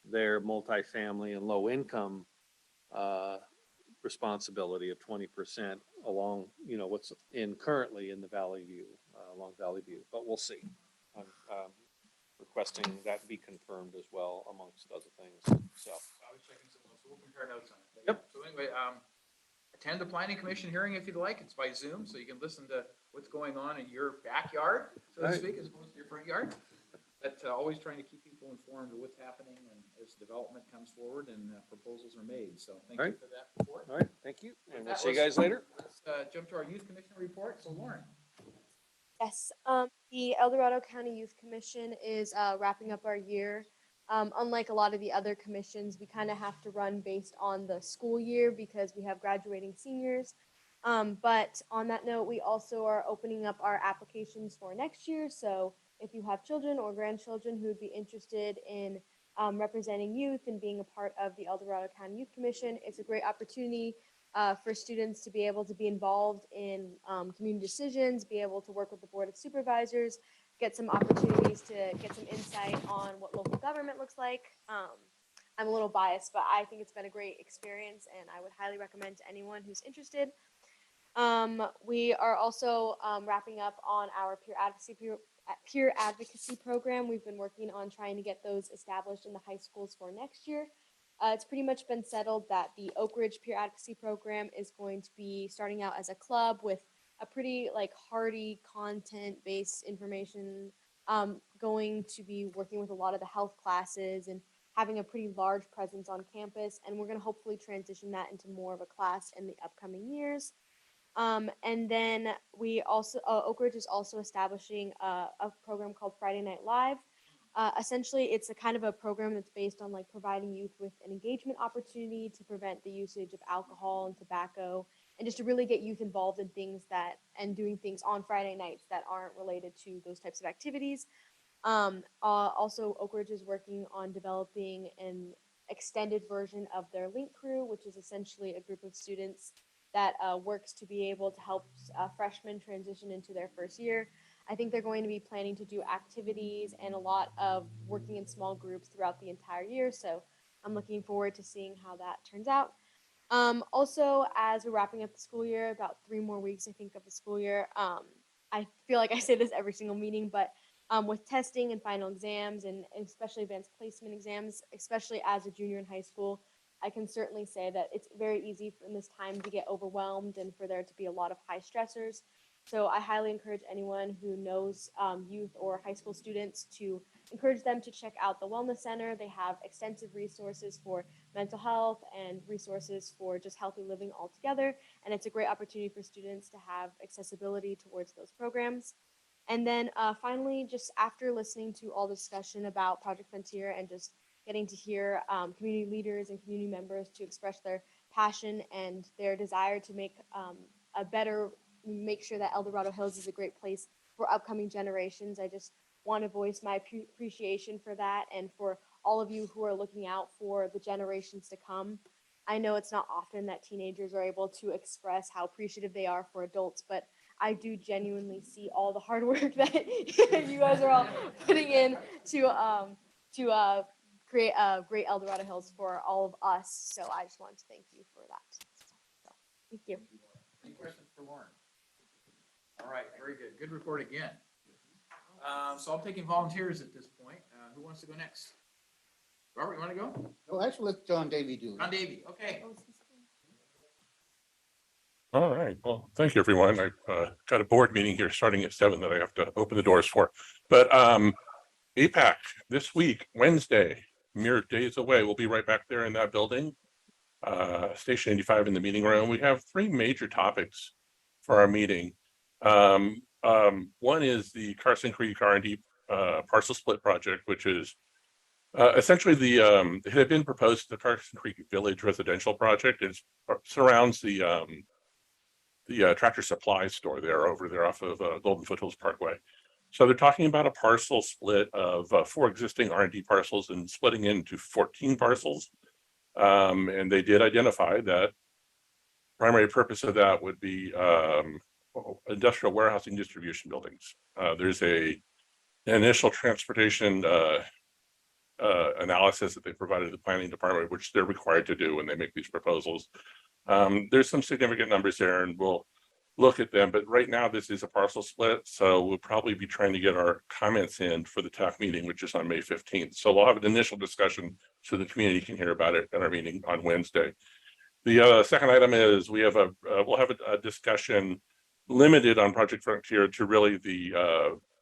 their multifamily and low income responsibility of 20% along, what's currently in the Valley View, along Valley View, but we'll see. I'm requesting that be confirmed as well amongst other things, so. I was checking some notes, so we'll compare notes on it. Yep. So anyway, attend the planning commission hearing if you'd like. It's by Zoom, so you can listen to what's going on in your backyard, so to Right. speak, as opposed to your front yard. But always trying to keep people informed of what's happening and as development comes forward and proposals are made. So thank you Right. for that report. All right, thank you, and we'll That see you was- guys later. Let's jump to our youth commission report. So Lauren. Yes, the El Dorado County Youth Commission is wrapping up our year. Unlike a lot of the other commissions, we kind of have to run based on the school year because we have graduating seniors. But on that note, we also are opening up our applications for next year. So if you have children or grandchildren who would be interested in representing youth and being a part of the El Dorado County Youth Commission, it's a great opportunity for students to be able to be involved in community decisions, be able to work with the Board of Supervisors, get some opportunities to get some insight on what local government looks like. I'm a little biased, but I think it's been a great experience and I would highly recommend to anyone who's interested. We are also wrapping up on our peer advocacy program. We've been working on trying to get those established in the high schools for next year. It's pretty much been settled that the Oak Ridge Peer Advocacy Program is going to be starting out as a club with a pretty hearty content-based information, going to be working with a lot of the health classes and having a pretty large presence on campus. And we're going to hopefully transition that into more of a class in the upcoming years. And then we also, Oak Ridge is also establishing a program called Friday Night Live. Essentially, it's a kind of a program that's based on providing youth with an engagement opportunity to prevent the usage of alcohol and tobacco, and just to really get youth involved in things and doing things on Friday nights that aren't related to those types of activities. Also, Oak Ridge is working on developing an extended version of their Link Crew, which is essentially a group of students that works to be able to help freshmen transition into their first year. I think they're going to be planning to do activities and a lot of working in small groups throughout the entire year. So I'm looking forward to seeing how that turns out. Also, as we're wrapping up the school year, about 3 more weeks, I think, of the school year, I feel like I say this every single meeting, but with testing and final exams and especially advanced placement exams, especially as a junior in high school, I can certainly say that it's very easy in this time to get overwhelmed and for there to be a lot of high stressors. So I highly encourage anyone who knows youth or high school students to encourage them to check out the Wellness Center. They have extensive resources for mental health and resources for just healthy living altogether. And it's a great opportunity for students to have accessibility towards those programs. And then finally, just after listening to all the discussion about Project Frontier and just getting to hear community leaders and community members to express their passion and their desire to make sure that El Dorado Hills is a great place for upcoming generations. I just want to voice my appreciation for that and for all of you who are looking out for the generations to come. I know it's not often that teenagers are able to express how appreciative they are for adults, but I do genuinely see all the hard work that you guys are all putting in to create great El Dorado Hills for all of us. So I just wanted to thank you for that. So, thank you. Any questions for Lauren? All right, very good. Good report again. So I'm taking volunteers at this point. Who wants to go next? Robert, you want to go? No, actually, let John Davy do it. John Davy, okay. All right. Well, thank you, everyone. I've got a board meeting here starting at 7 that I have to open the doors for. But APAC this week, Wednesday, mere days away. We'll be right back there in that building, Station 85 in the meeting room. We have 3 major topics for our meeting. One is the Carson Creek R&D parcel split project, which is essentially it had been proposed the Carson Creek Village residential project. It surrounds the Tractor Supply store there over there off of Golden Foothills Parkway. So they're talking about a parcel split of 4 existing R&D parcels and splitting into 14 parcels. And they did identify that primary purpose of that would be industrial warehousing distribution buildings. There's an initial transportation analysis that they provided to the planning department, which they're required to do when they make these proposals. There's some significant numbers there and we'll look at them, but right now this is a parcel split. So we'll probably be trying to get our comments in for the TAC meeting, which is on May 15th. So we'll have an initial discussion so the community can hear about it at our meeting on Wednesday. The second item is we'll have a discussion limited on Project Frontier to really the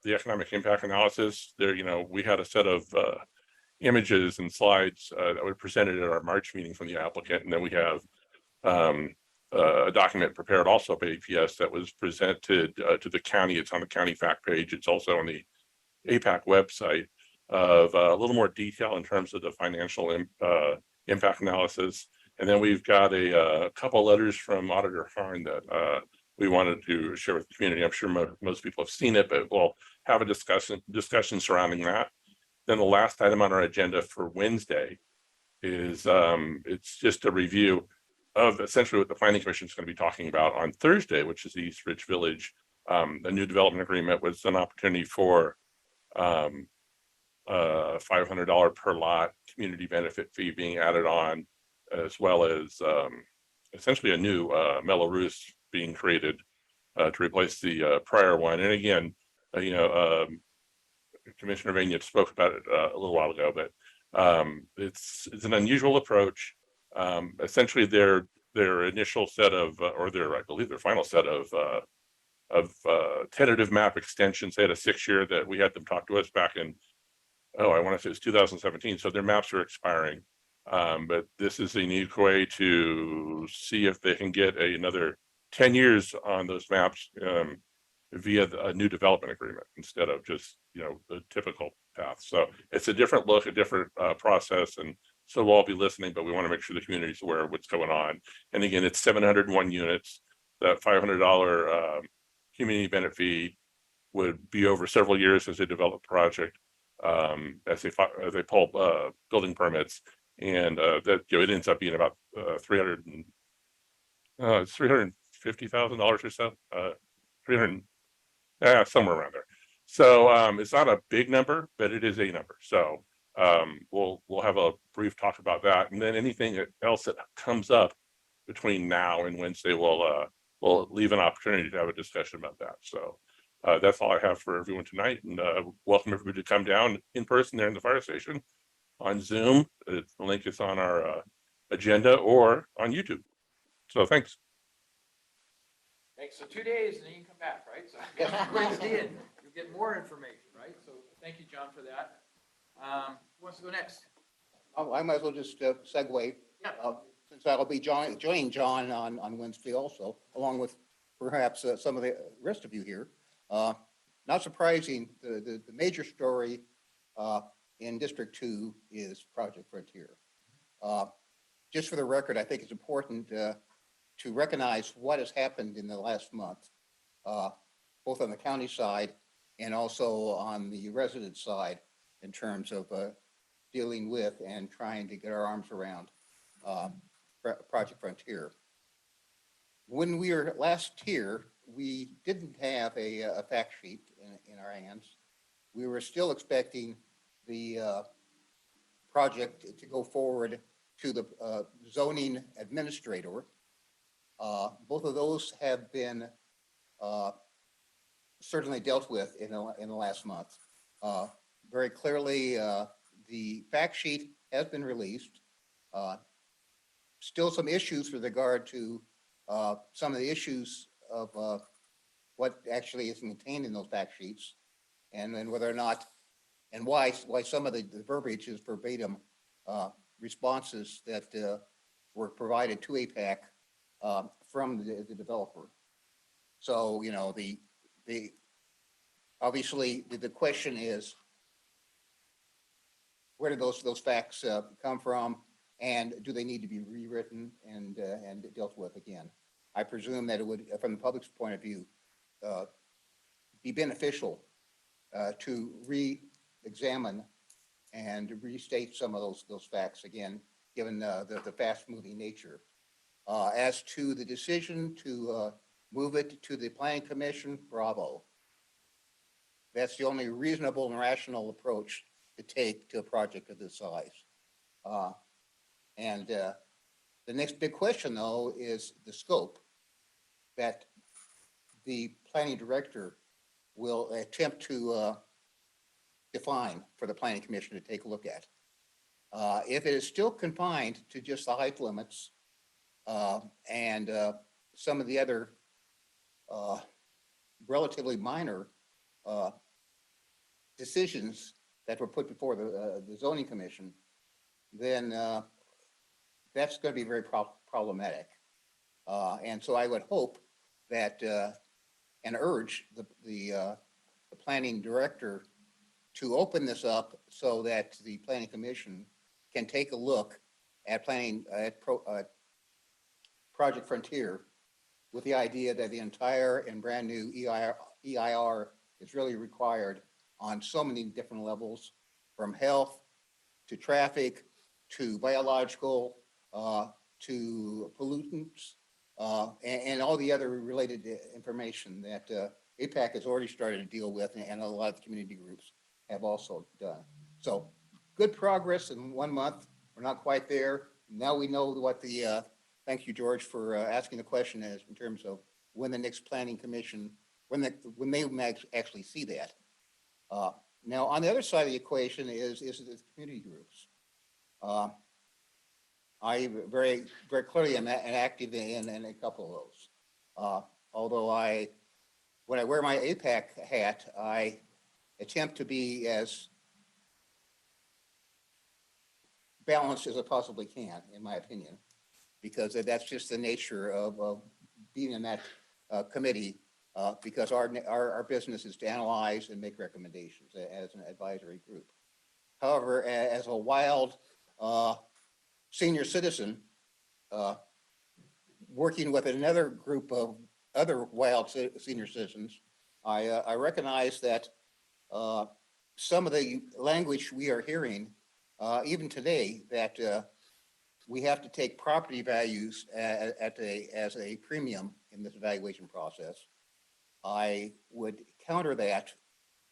economic impact analysis. There, we had a set of images and slides that were presented at our March meeting from the applicant, and then we have a document prepared also by APS that was presented to the county. It's on the county fact page. It's also on the APAC website of a little more detail in terms of the financial impact analysis. And then we've got a couple letters from Auditor Harn that we wanted to share with the community. I'm sure most people have seen it, but we'll have a discussion surrounding that. Then the last item on our agenda for Wednesday is it's just a review of essentially what the Planning Commission is going to be talking about on Thursday, which is the East Ridge Village. The new development agreement was an opportunity for $500 per lot community benefit fee being added on, as well as essentially a new Mello-Roos being created to replace the prior one. And again, Commissioner Vania spoke about it a little while ago, but it's an unusual approach. Essentially, their initial set of, I believe their final set of tentative map extensions. They had a 6-year that we had them talk to us back in, I want to say it was 2017. So their maps are expiring. But this is a unique way to see if they can get another 10 years on those maps via a new development agreement instead of just, the typical path. So it's a different look, a different process. And so we'll all be listening, but we want to make sure the community is aware of what's going on. And again, it's 701 units. That $500 community benefit fee would be over several years as they develop the project, as they pull building permits. And that it ends up being about $350,000 or so, 300, somewhere around there. So it's not a big number, but it is a number. So we'll have a brief talk about that, and then anything else that comes up between now and Wednesday, we'll leave an opportunity to have a discussion about that. So that's all I have for everyone tonight, and welcome everybody to come down in person there in the fire station, on Zoom. The link is on our agenda or on YouTube. So thanks. Thanks. So 2 days and then you can come back, right? So Wednesday and you'll get more information, right? So thank you, John, for that. Who wants to go next? Oh, I might as well just segue. Yeah. Since I'll be joining John on Wednesday also, along with perhaps some of the rest of you here. Not surprising, the major story in District 2 is Project Frontier. Just for the record, I think it's important to recognize what has happened in the last month, both on the county side and also on the resident side in terms of dealing with and trying to get our arms around Project Frontier. When we were last here, we didn't have a fact sheet in our hands. We were still expecting the project to go forward to the zoning administrator. Both of those have been certainly dealt with in the last month. Very clearly, the fact sheet has been released. Still some issues with regard to some of the issues of what actually is contained in those fact sheets, and then whether or not, and why some of the verbiage is verbatim responses that were provided to APAC from the developer. So, you know, obviously the question is, where did those facts come from, and do they need to be rewritten and dealt with again? I presume that it would, from the public's point of view, be beneficial to re-examine and restate some of those facts again, given the fast-moving nature. As to the decision to move it to the Planning Commission, bravo. That's the only reasonable and rational approach to take to a project of this size. And the next big question, though, is the scope that the planning director will attempt to define for the Planning Commission to take a look at. If it is still confined to just the height limits and some of the other relatively minor decisions that were put before the zoning commission, then that's going to be very problematic. And so I would hope that and urge the planning director to open this up so that the planning commission can take a look at planning Project Frontier with the idea that the entire and brand new EIR is really required on so many different levels, from health to traffic to biological to pollutants and all the other related information that APAC has already started to deal with, and a lot of the community groups have also done. So good progress in 1 month. We're not quite there. Now we know what the, thank you, George, for asking the question is in terms of when the next planning commission, when they actually see that. Now, on the other side of the equation is the community groups. I very clearly am active in a couple of those. Although when I wear my APAC hat, I attempt to be as balanced as I possibly can, in my opinion, because that's just the nature of being in that committee, because our business is to analyze and make recommendations as an advisory group. However, as a wild senior citizen, working with another group of other wild senior citizens, I recognize that some of the language we are hearing, even today, that we have to take property values as a premium in this evaluation process. I would counter that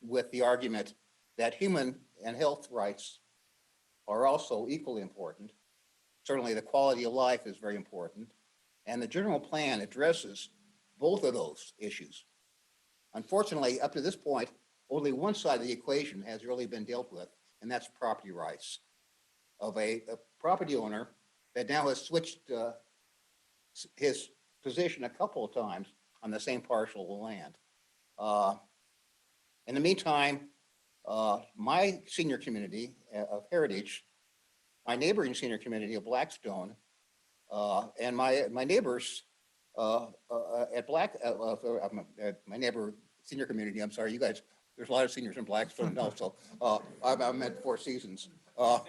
with the argument that human and health rights are also equally important. Certainly the quality of life is very important. And the general plan addresses both of those issues. Unfortunately, up to this point, only one side of the equation has really been dealt with, and that's property rights of a property owner that now has switched his position a couple of times on the same parcel of land. In the meantime, my senior community of Heritage, my neighboring senior community of Blackstone, and my neighbors at my neighbor senior community, I'm sorry, you guys, there's a lot of seniors in Blackstone also. I'm at Four Seasons. But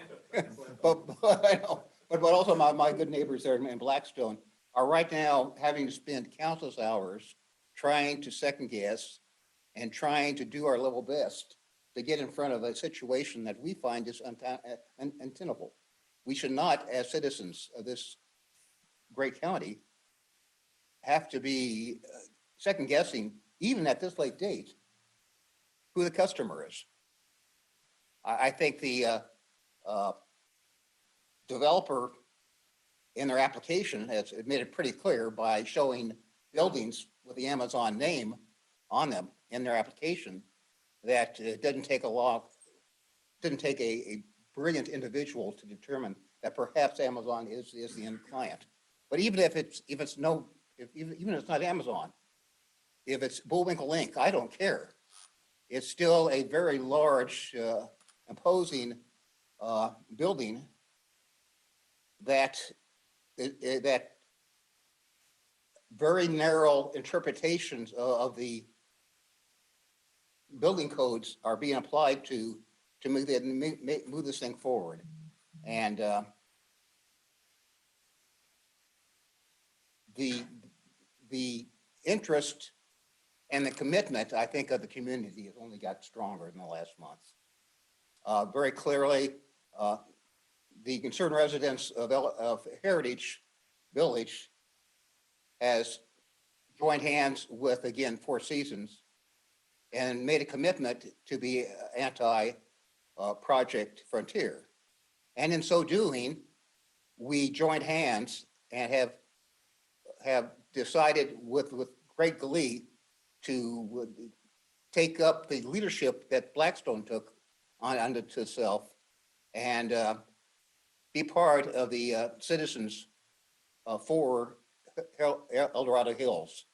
also my good neighbors there in Blackstone are right now having to spend countless hours trying to second guess and trying to do our level best to get in front of a situation that we find is untenable. We should not, as citizens of this great county, have to be second guessing, even at this late date, who the customer is. I think the developer in their application has made it pretty clear by showing buildings with the Amazon name on them in their application that it didn't take a brilliant individual to determine that perhaps Amazon is the end client. But even if it's not Amazon, if it's Bullwinkle Inc., I don't care. It's still a very large, imposing building that very narrow interpretations of the building codes are being applied to move this thing forward. And the interest and the commitment, I think, of the community has only got stronger in the last month. Very clearly, the concerned residents of Heritage Village has joined hands with, again, Four Seasons and made a commitment to be anti-Project Frontier. And in so doing, we joined hands and have decided with great glee to take up the leadership that Blackstone took onto itself and be part of the citizens for El Dorado Hills.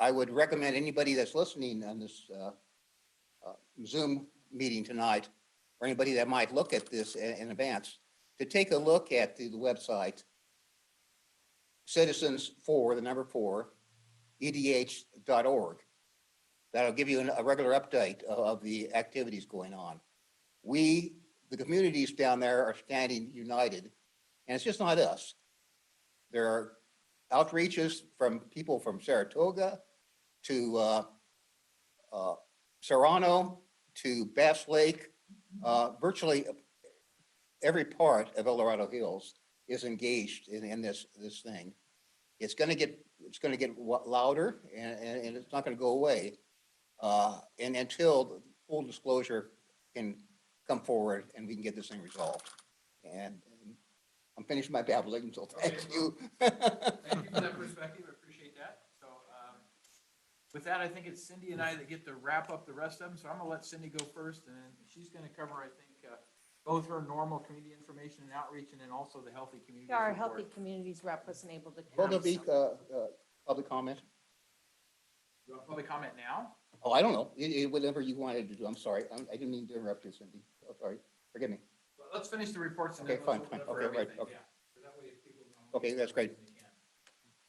I would recommend anybody that's listening on this Zoom meeting tonight, or anybody that might look at this in advance, to take a look at the website, citizens for the number 4, edh.org. That'll give you a regular update of the activities going on. We, the communities down there, are standing united, and it's just not us. There are outreaches from people from Saratoga to Serrano to Bass Lake. Virtually every part of El Dorado Hills is engaged in this thing. It's going to get louder, and it's not going to go away, and until full disclosure can come forward and we can get this thing resolved. And I'm finished my babbling, so thank you. Thank you for that perspective. I appreciate that. So with that, I think it's Cindy and I that get to wrap up the rest of them. So I'm gonna let Cindy go first, and she's gonna cover, I think, both her normal community information and outreach, and then also the healthy communities Our report. Healthy Communities rep wasn't able to Will come. there be so- public comment? You want public comment now? Oh, I don't know. Whatever you wanted to do. I'm sorry. I didn't mean to interrupt you, Cindy. Oh, sorry. Forgive me. Well, let's finish the reports and Okay, then fine, let's open fine. up for Okay, right, everything. okay. Yeah. So that way people know. Okay, that's great.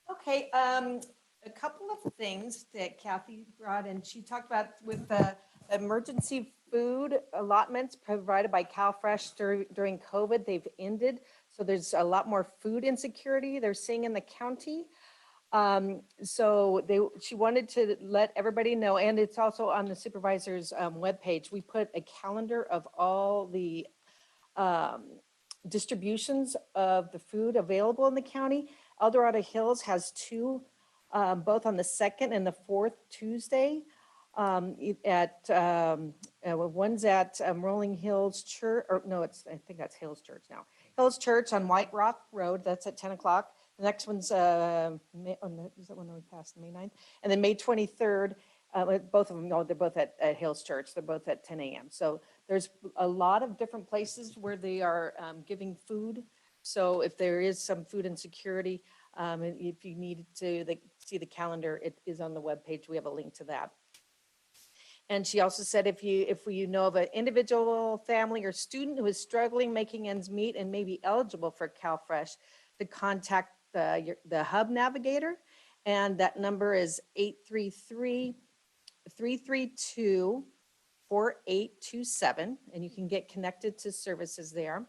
Okay, a couple of things that Kathy brought in. She talked about with the emergency food allotments provided by CalFresh during COVID, they've ended. So there's a lot more food insecurity they're seeing in the county. So she wanted to let everybody know, and it's also on the supervisor's webpage. We put a calendar of all the distributions of the food available in the county. El Dorado Hills has 2, both on the 2nd and the 4th Tuesday. One's at Rolling Hills Church, or no, I think that's Hills Church now. Hills Church on White Rock Road, that's at 10 o'clock. The next one's, is that one we passed, May 9th? And then May 23rd, both of them, no, they're both at Hills Church. They're both at 10 a.m. So there's a lot of different places where they are giving food. So if there is some food insecurity, if you need to see the calendar, it is on the webpage. We have a link to that. And she also said, if you know of an individual, family, or student who is struggling making ends meet and may be eligible for CalFresh, to contact the Hub Navigator. And that number is 833-332-4827. And you can get connected to services there.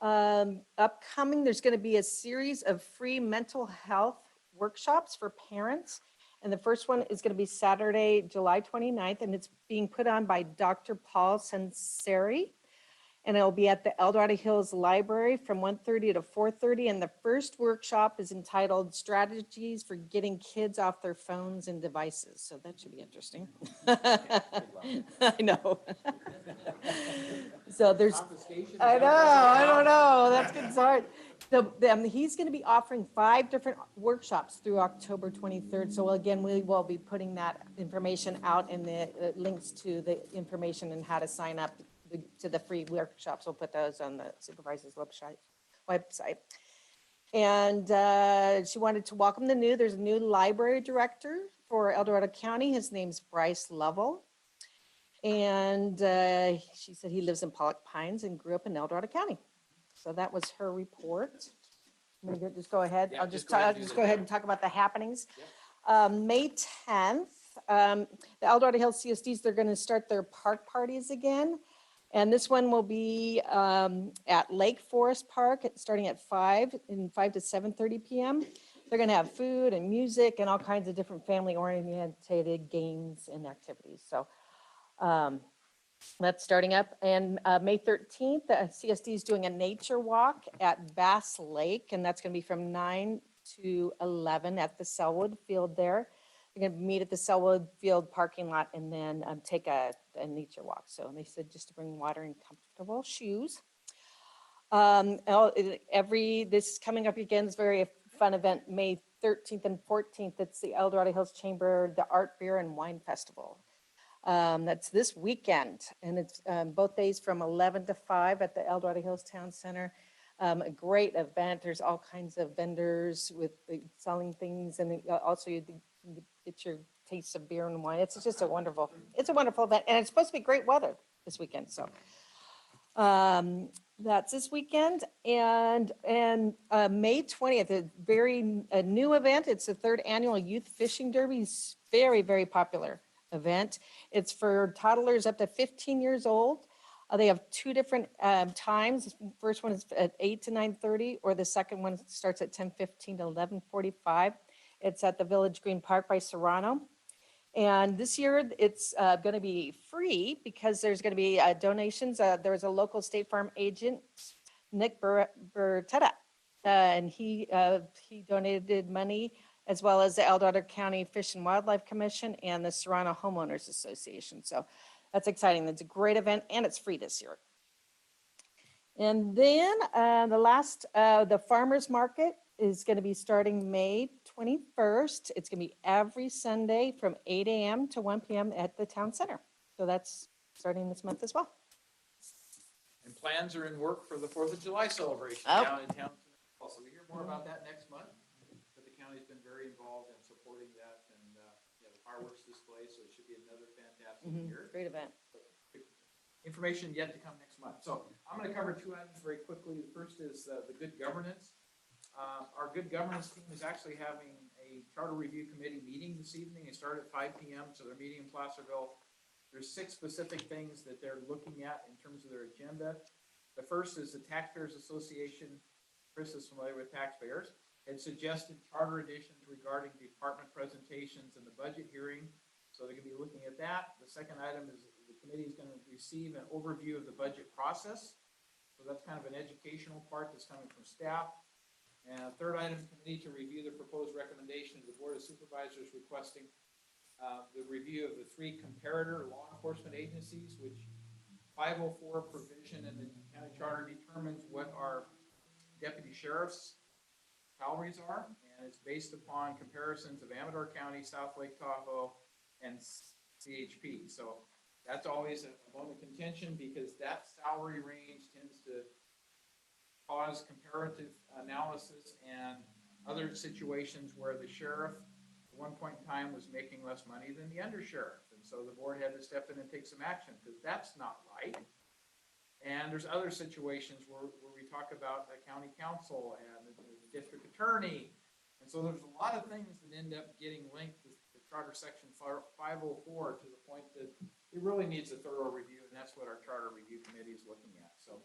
Upcoming, there's going to be a series of free mental health workshops for parents. And the first one is going to be Saturday, July 29th, and it's being put on by Dr. Paul Sanseri. And it'll be at the El Dorado Hills Library from 1:30 to 4:30. And the first workshop is entitled Strategies for Getting Kids Off Their Phones and Devices. So that should be interesting. I know. So there's, Confiscation, is I that know, what that's all I don't about? know. That's good start. So he's going to be offering 5 different workshops through October 23rd. So again, we will be putting that information out in the links to the information and how to sign up to the free workshops. We'll put those on the supervisor's website. And she wanted to welcome the new, there's a new library director for El Dorado County. His name's Bryce Lovell. And she said he lives in Pollock Pines and grew up in El Dorado County. So that was her report. I'm gonna just go ahead. Yeah, I'll just just go ahead talk, and do just the go ahead date. and talk about the happenings. May 10th, the El Dorado Hills CSDs, they're gonna start their park parties again. And this one will be at Lake Forest Park, starting at 5 to 7:30 p.m. They're gonna have food and music and all kinds of different family-oriented games and activities. So that's starting up. And May 13th, the CSD is doing a nature walk at Bass Lake, and that's going to be from 9 to 11 at the Selwood Field there. They're going to meet at the Selwood Field parking lot and then take a nature walk. So they said just to bring water and comfortable shoes. This is coming up again, it's a very fun event, May 13th and 14th. It's the El Dorado Hills Chamber, the Art, Beer, and Wine Festival. That's this weekend, and it's both days from 11 to 5 at the El Dorado Hills Town Center. A great event. There's all kinds of vendors with selling things, and also you get your taste of beer and wine. It's just a wonderful event, and it's supposed to be great weather this weekend. So that's this weekend, and May 20th, a new event. It's the 3rd annual Youth Fishing Derby. It's very, very popular event. It's for toddlers up to 15 years old. They have 2 different times. First one is at 8 to 9:30, or the second one starts at 10:15 to 11:45. It's at the Village Green Park by Serrano. And this year it's going to be free because there's going to be donations. There was a local State Farm agent, Nick Bertetta, and he donated money, as well as the El Dorado County Fish and Wildlife Commission and the Serrano Homeowners Association. So that's exciting. It's a great event, and it's free this year. And then the farmers market is going to be starting May 21st. It's going to be every Sunday from 8 a.m. to 1 p.m. at the town center. So that's starting this month as well. And plans are in work for the 4th of July celebration Oh. down in town. So we hear more about that next month. But the county's been very involved in supporting that and the fireworks display, so it should be another fantastic year. Great event. Information yet to come next month. So I'm going to cover 2 items very quickly. The first is the good governance. Our good governance team is actually having a charter review committee meeting this evening. They start at 5 p.m. So they're meeting in Placerville. There's 6 specific things that they're looking at in terms of their agenda. The first is the Taxpayers Association. Chris is familiar with taxpayers. Had suggested charter additions regarding department presentations and the budget hearing. So they're going to be looking at that. The second item is the committee is going to receive an overview of the budget process. So that's kind of an educational part that's coming from staff. And third item, committee to review the proposed recommendation of the Board of Supervisors requesting the review of the 3 comparator law enforcement agencies, which 504 provision in the county charter determines what our deputy sheriff's salaries are, and it's based upon comparisons of Amador County, South Lake Tahoe, and CHP. So that's always a bone of contention because that salary range tends to cause comparative analysis and other situations where the sheriff at one point in time was making less money than the undersheriff. And so the board had to step in and take some action because that's not right. And there's other situations where we talk about the county council and the district attorney. And so there's a lot of things that end up getting linked to the charter section 504 to the point that it really needs a thorough review. And that's what our charter review committee is looking at. So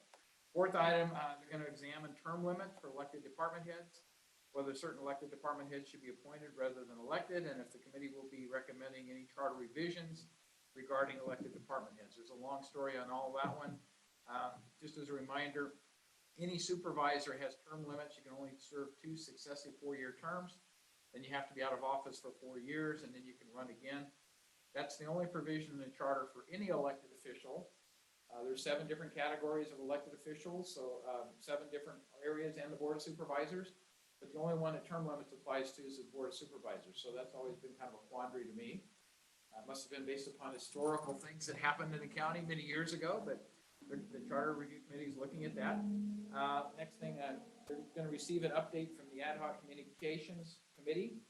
4th item, they're going to examine term limits for elected department heads, whether certain elected department heads should be appointed rather than elected, and if the committee will be recommending any charter revisions regarding elected department heads. There's a long story on all that one. Just as a reminder, any supervisor has term limits. You can only serve 2 successive 4-year terms. Then you have to be out of office for 4 years, and then you can run again. That's the only provision in the charter for any elected official. There's 7 different categories of elected officials, so 7 different areas and the Board of Supervisors. But the only one that term limits applies to is the Board of Supervisors. So that's always been kind of a quandary to me. It must have been based upon historical things that happened in the county many years ago, but the Charter Review Committee is looking at that. Next thing, they're going to receive an update from the Ad hoc Communications Committee.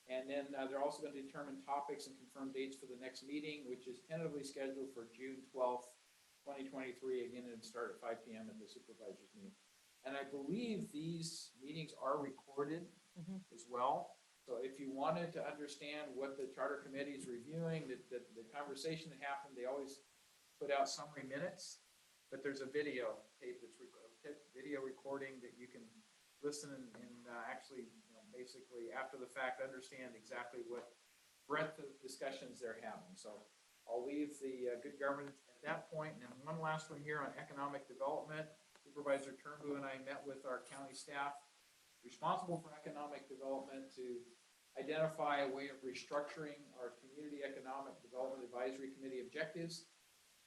And then they're also going to determine topics and confirm dates for the next meeting, which is tentatively scheduled for June 12th, 2023. Again, it'll start at 5 p.m. at the supervisors meeting. And I believe these meetings are recorded as well. So if you wanted to understand what the Charter Committee is reviewing, the conversation that happened, they always put out summary minutes, but there's a video tape that's video recording that you can listen and actually, basically after the fact, understand exactly what breadth of discussions they're having. So I'll leave the good governance at that point. And then one last one here on economic development. Supervisor Turnbull and I met with our county staff responsible for economic development to identify a way of restructuring our Community Economic Development Advisory Committee objectives.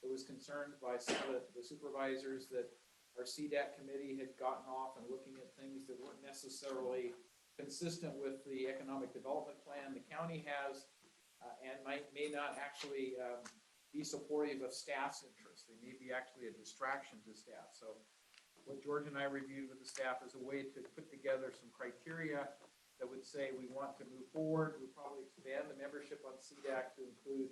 It was concerned by some of the supervisors that our CDAC committee had gotten off and looking at things that weren't necessarily consistent with the economic development plan the county has, and may not actually be supportive of staff's interests. They may be actually a distraction to staff. So what George and I reviewed with the staff is a way to put together some criteria that would say we want to move forward. We'll probably expand the membership on CDAC to include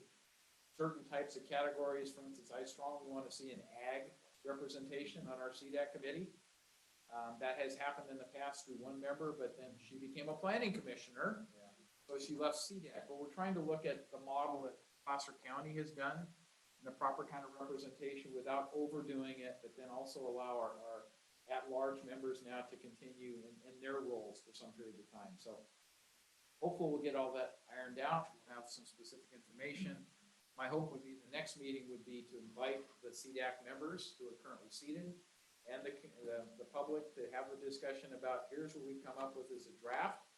certain types of categories. For instance, I strongly want to see an ag representation on our CDAC committee. That has happened in the past through one member, but then she became a planning commissioner. So she left CDAC. But we're trying to look at the model that Placer County has done and the proper kind of representation without overdoing it, but then also allow our at-large members now to continue in their roles for some period of time. So hopefully we'll get all that ironed out. We'll have some specific information. My hope would be the next meeting would be to invite the CDAC members who are currently seated and the public to have a discussion about here's what we've come up with as a draft.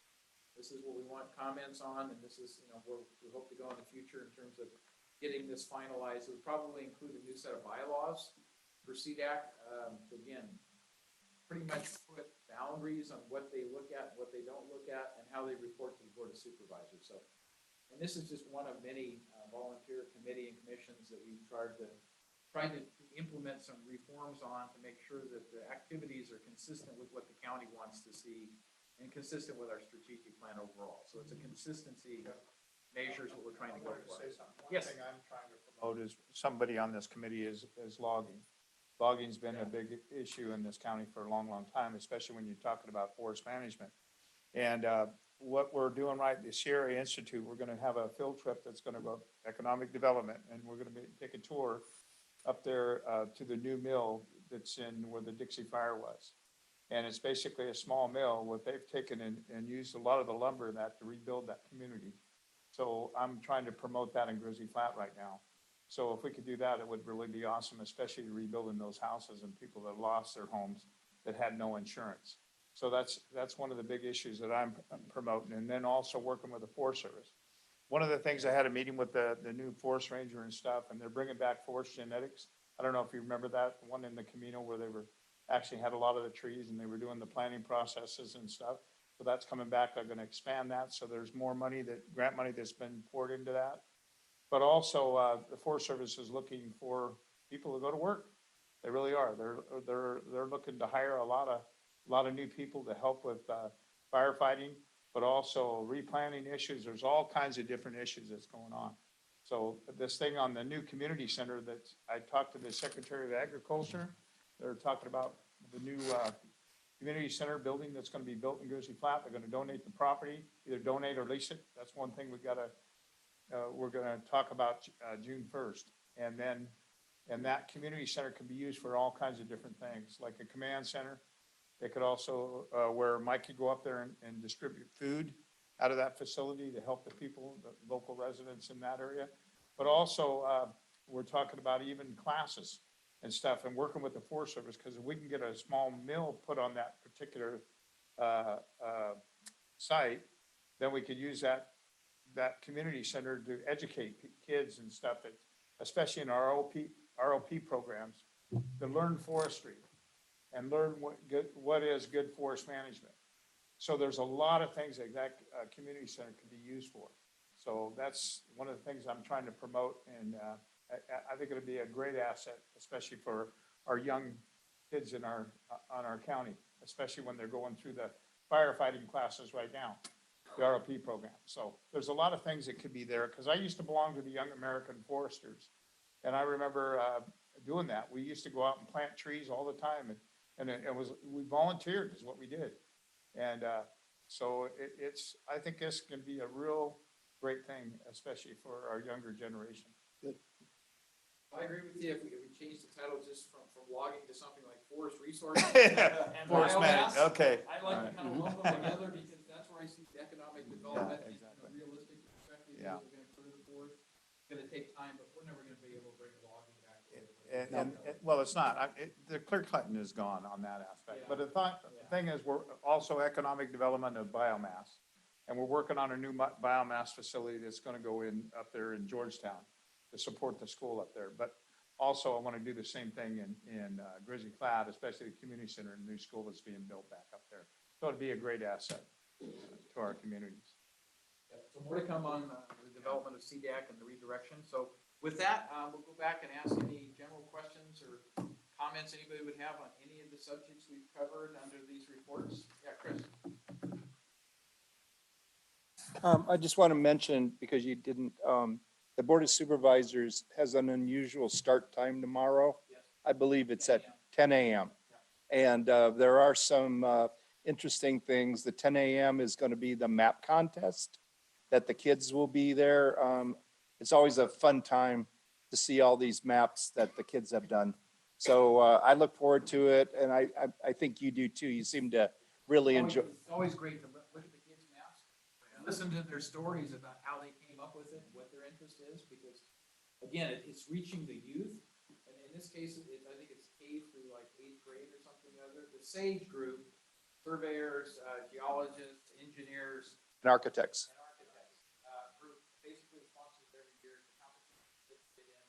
This is what we want comments on, and this is, where we hope to go in the future in terms of getting this finalized. It would probably include a new set of bylaws for CDAC. Again, pretty much put boundaries on what they look at, what they don't look at, and how they report to the Board of Supervisors. So, and this is just one of many volunteer committee and commissions that we've tried to implement some reforms on to make sure that the activities are consistent with what the county wants to see and consistent with our strategic plan overall. So it's a consistency measures what we're trying to go for. One thing I'm trying to promote is somebody on this committee is logging. Logging's been a big issue in this county for a long, long time, especially when you're talking about forest management. And what we're doing right this year, Institute, we're going to have a field trip that's going to go economic development, and we're going to take a tour up there to the new mill that's in where the Dixie Fire was. And it's basically a small mill. What they've taken and used a lot of the lumber in that to rebuild that community. So I'm trying to promote that in Grizzly Flat right now. So if we could do that, it would really be awesome, especially rebuilding those houses and people that lost their homes that had no insurance. So that's one of the big issues that I'm promoting. And then also working with the Forest Service. One of the things, I had a meeting with the new forest ranger and stuff, and they're bringing back forest genetics. I don't know if you remember that one in the Camino where they were actually had a lot of the trees and they were doing the planting processes and stuff. So that's coming back. They're going to expand that. So there's more money, grant money that's been poured into that. But also the Forest Service is looking for people to go to work. They really are. They're looking to hire a lot of new people to help with firefighting, but also replanting issues. There's all kinds of different issues that's going on. So this thing on the new community center that I talked to the Secretary of Agriculture, they're talking about the new community center building that's going to be built in Grizzly Flat. They're going to donate the property, either donate or lease it. That's one thing we're going to talk about June 1st. And that community center can be used for all kinds of different things, like a command center. They could also, where Mike could go up there and distribute food out of that facility to help the people, the local residents in that area. But also, we're talking about even classes. and stuff, and working with the Forest Service, because if we can get a small mill put on that particular site, then we could use that community center to educate kids and stuff, that, especially in our ROP programs, to learn forestry and learn what is good forest management. So there's a lot of things that community center could be used for. So that's one of the things I'm trying to promote, and I think it'll be a great asset, especially for our young kids on our county, especially when they're going through the firefighting classes right now, the ROP program. So there's a lot of things that could be there, because I used to belong to the Young American Foresters, and I remember doing that. We used to go out and plant trees all the time, and we volunteered is what we did. And so I think this can be a real great thing, especially for our younger generation. Good. I agree with you. If we change the title just from logging to something like forest resources and Forest biomass, management, okay. I like to kind of lump them together, because that's where I see the economic development in a realistic perspective. Yeah. We're going to improve the forest. It's going to take time, but we're never going to be able to bring logging back. Well, it's not. The clear cutting is gone on that aspect. But the thing is, we're also economic development of biomass. And we're working on a new biomass facility that's going to go in up there in Georgetown to support the school up there. But also, I want to do the same thing in Grizzly Cloud, especially the community center and the new school that's being built back up there. So it'd be a great asset to our communities. So more to come on the development of CDAC and the redirection. So with that, we'll go back and ask any general questions or comments anybody would have on any of the subjects we've covered under these reports. Yeah, Chris. I just want to mention, because you didn't, the Board of Supervisors has an unusual start time tomorrow. I believe it's at 10 a.m. And there are some interesting things. The 10 a.m. is going to be the map contest, that the kids will be there. It's always a fun time to see all these maps that the kids have done. So I look forward to it, and I think you do too. You seem to really enjoy. It's always great to look at the kids' maps and listen to their stories about how they came up with it, what their interest is, because again, it's reaching the youth. And in this case, I think it's K through like 8th grade or something or other. The SAGE group, surveyors, geologists, engineers, And architects. group basically sponsors every year. The competition gets to get in.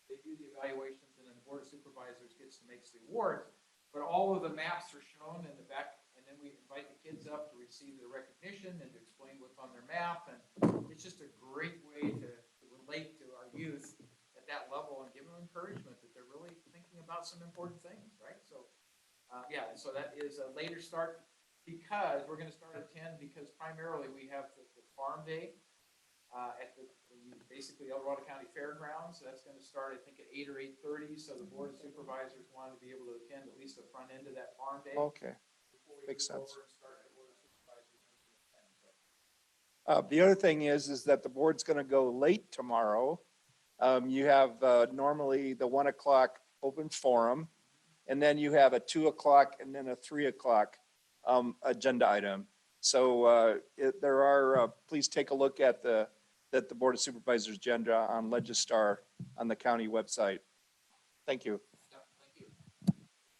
They do the evaluations, and then the Board of Supervisors gets to make the awards. But all of the maps are shown in the back, and then we invite the kids up to receive their recognition and to explain what's on their map. And it's just a great way to relate to our youth at that level and give them encouragement that they're really thinking about some important things, right? So, yeah, so that is a later start, because we're going to start at 10, because primarily we have the farm day at basically El Dorado County Fairgrounds. That's going to start, I think, at 8 or 8:30. So the Board of Supervisors wanted to be able to attend at least the front end of that farm day. Okay, before we makes move sense. over and start the Board of Supervisors meeting at 10. So, The other thing is that the board's going to go late tomorrow. You have normally the 1 o'clock open forum, and then you have a 2 o'clock and then a 3 o'clock agenda item. So there are, please take a look at the Board of Supervisors agenda on Legistar on the county website. Thank you. yeah, thank you.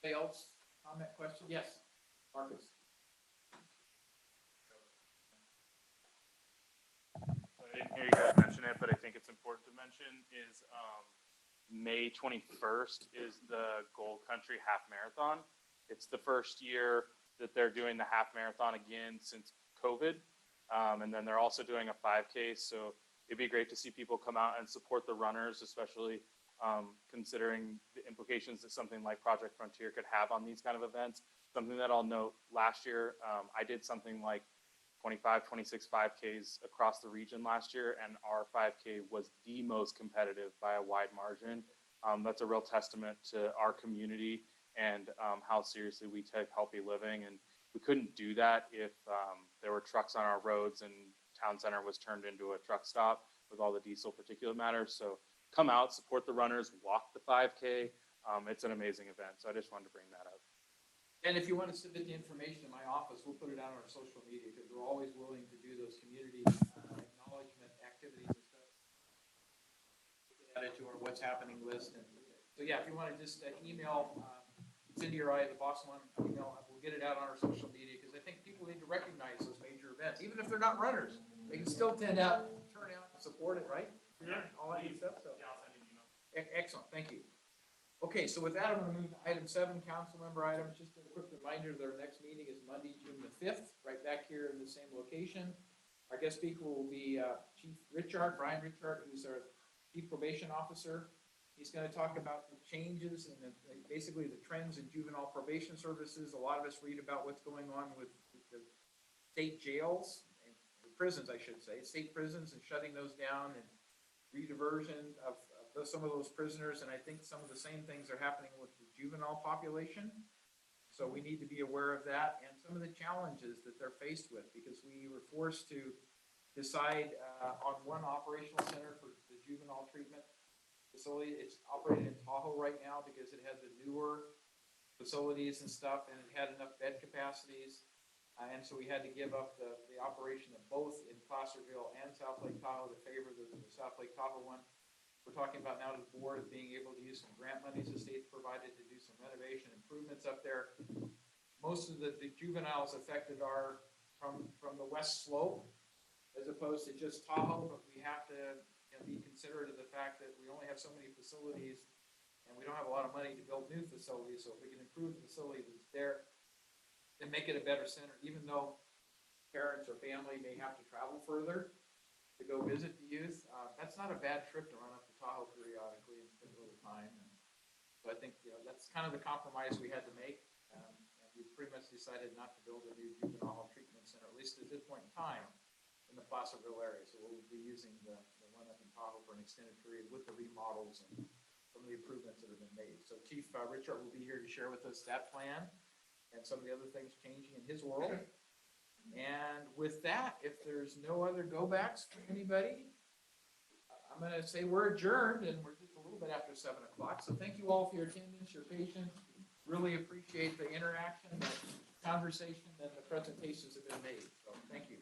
Anybody else? Comment, question? Yes, Marcus. I didn't hear you guys mention it, but I think it's important to mention is May 21st is the Gold Country Half Marathon. It's the first year that they're doing the half marathon again since COVID. And then they're also doing a 5K. So it'd be great to see people come out and support the runners, especially considering the implications that something like Project Frontier could have on these kind of events. Something that I'll note, last year, I did something like 25, 26 5Ks across the region last year, and our 5K was the most competitive by a wide margin. That's a real testament to our community and how seriously we take healthy living. And we couldn't do that if there were trucks on our roads and town center was turned into a truck stop with all the diesel particulate matter. So come out, support the runners, walk the 5K. It's an amazing event. So I just wanted to bring that up. And if you want to submit the information in my office, we'll put it out on our social media, because we're always willing to do those community acknowledgement activities and stuff. We can add it to our what's happening list, and So yeah, if you want to just email Cindy or I, the boss one, email, we'll get it out on our social media, because I think people need to recognize those major events, even if they're not runners. They can still turn out and support it, right? Yeah, All that good stuff, so. Yeah, I'll send you an email. Excellent, thank you. Okay, so with that, I'm gonna move to item 7, council member items. Just a quick reminder that our next meeting is Monday, June the 5th, right back here in the same location. Our guest speaker will be Chief Brian Richard, who's our Chief Probation Officer. He's gonna talk about the changes and basically the trends in juvenile probation services. A lot of us read about what's going on with the state jails, and prisons, I should say, state prisons, and shutting those down, and rediversion of some of those prisoners, and I think some of the same things are happening with the juvenile population. So we need to be aware of that and some of the challenges that they're faced with, because we were forced to decide on one operational center for the juvenile treatment facility. It's operated in Tahoe right now because it had the newer facilities and stuff, and it had enough bed capacities. And so we had to give up the operation of both in Placerville and South Lake Tahoe to favor the South Lake Tahoe one. We're talking about now the board of being able to use some grant monies the state's provided to do some renovation improvements up there. Most of the juveniles affected are from the west slope, as opposed to just Tahoe, but we have to be considerate of the fact that we only have so many facilities, and we don't have a lot of money to build new facilities. So if we can improve the facility that's there and make it a better center, even though parents or family may have to travel further to go visit the youth, that's not a bad trip to run up to Tahoe periodically and spend a little time. And so I think that's kind of the compromise we had to make. And we pretty much decided not to build a new juvenile treatment center, at least at this point in time, in the Placerville area. So we'll be using the one up in Tahoe for an extended period with the remodels and some of the improvements that have been made. So Chief Richard will be here to share with us that plan and some of the other things changing in his world. And with that, if there's no other go-backs from anybody, I'm going to say we're adjourned, and we're just a little bit after 7 o'clock. So thank you all for your attendance, your patience. Really appreciate the interaction, the conversation, and the presentations that have been made. So thank you.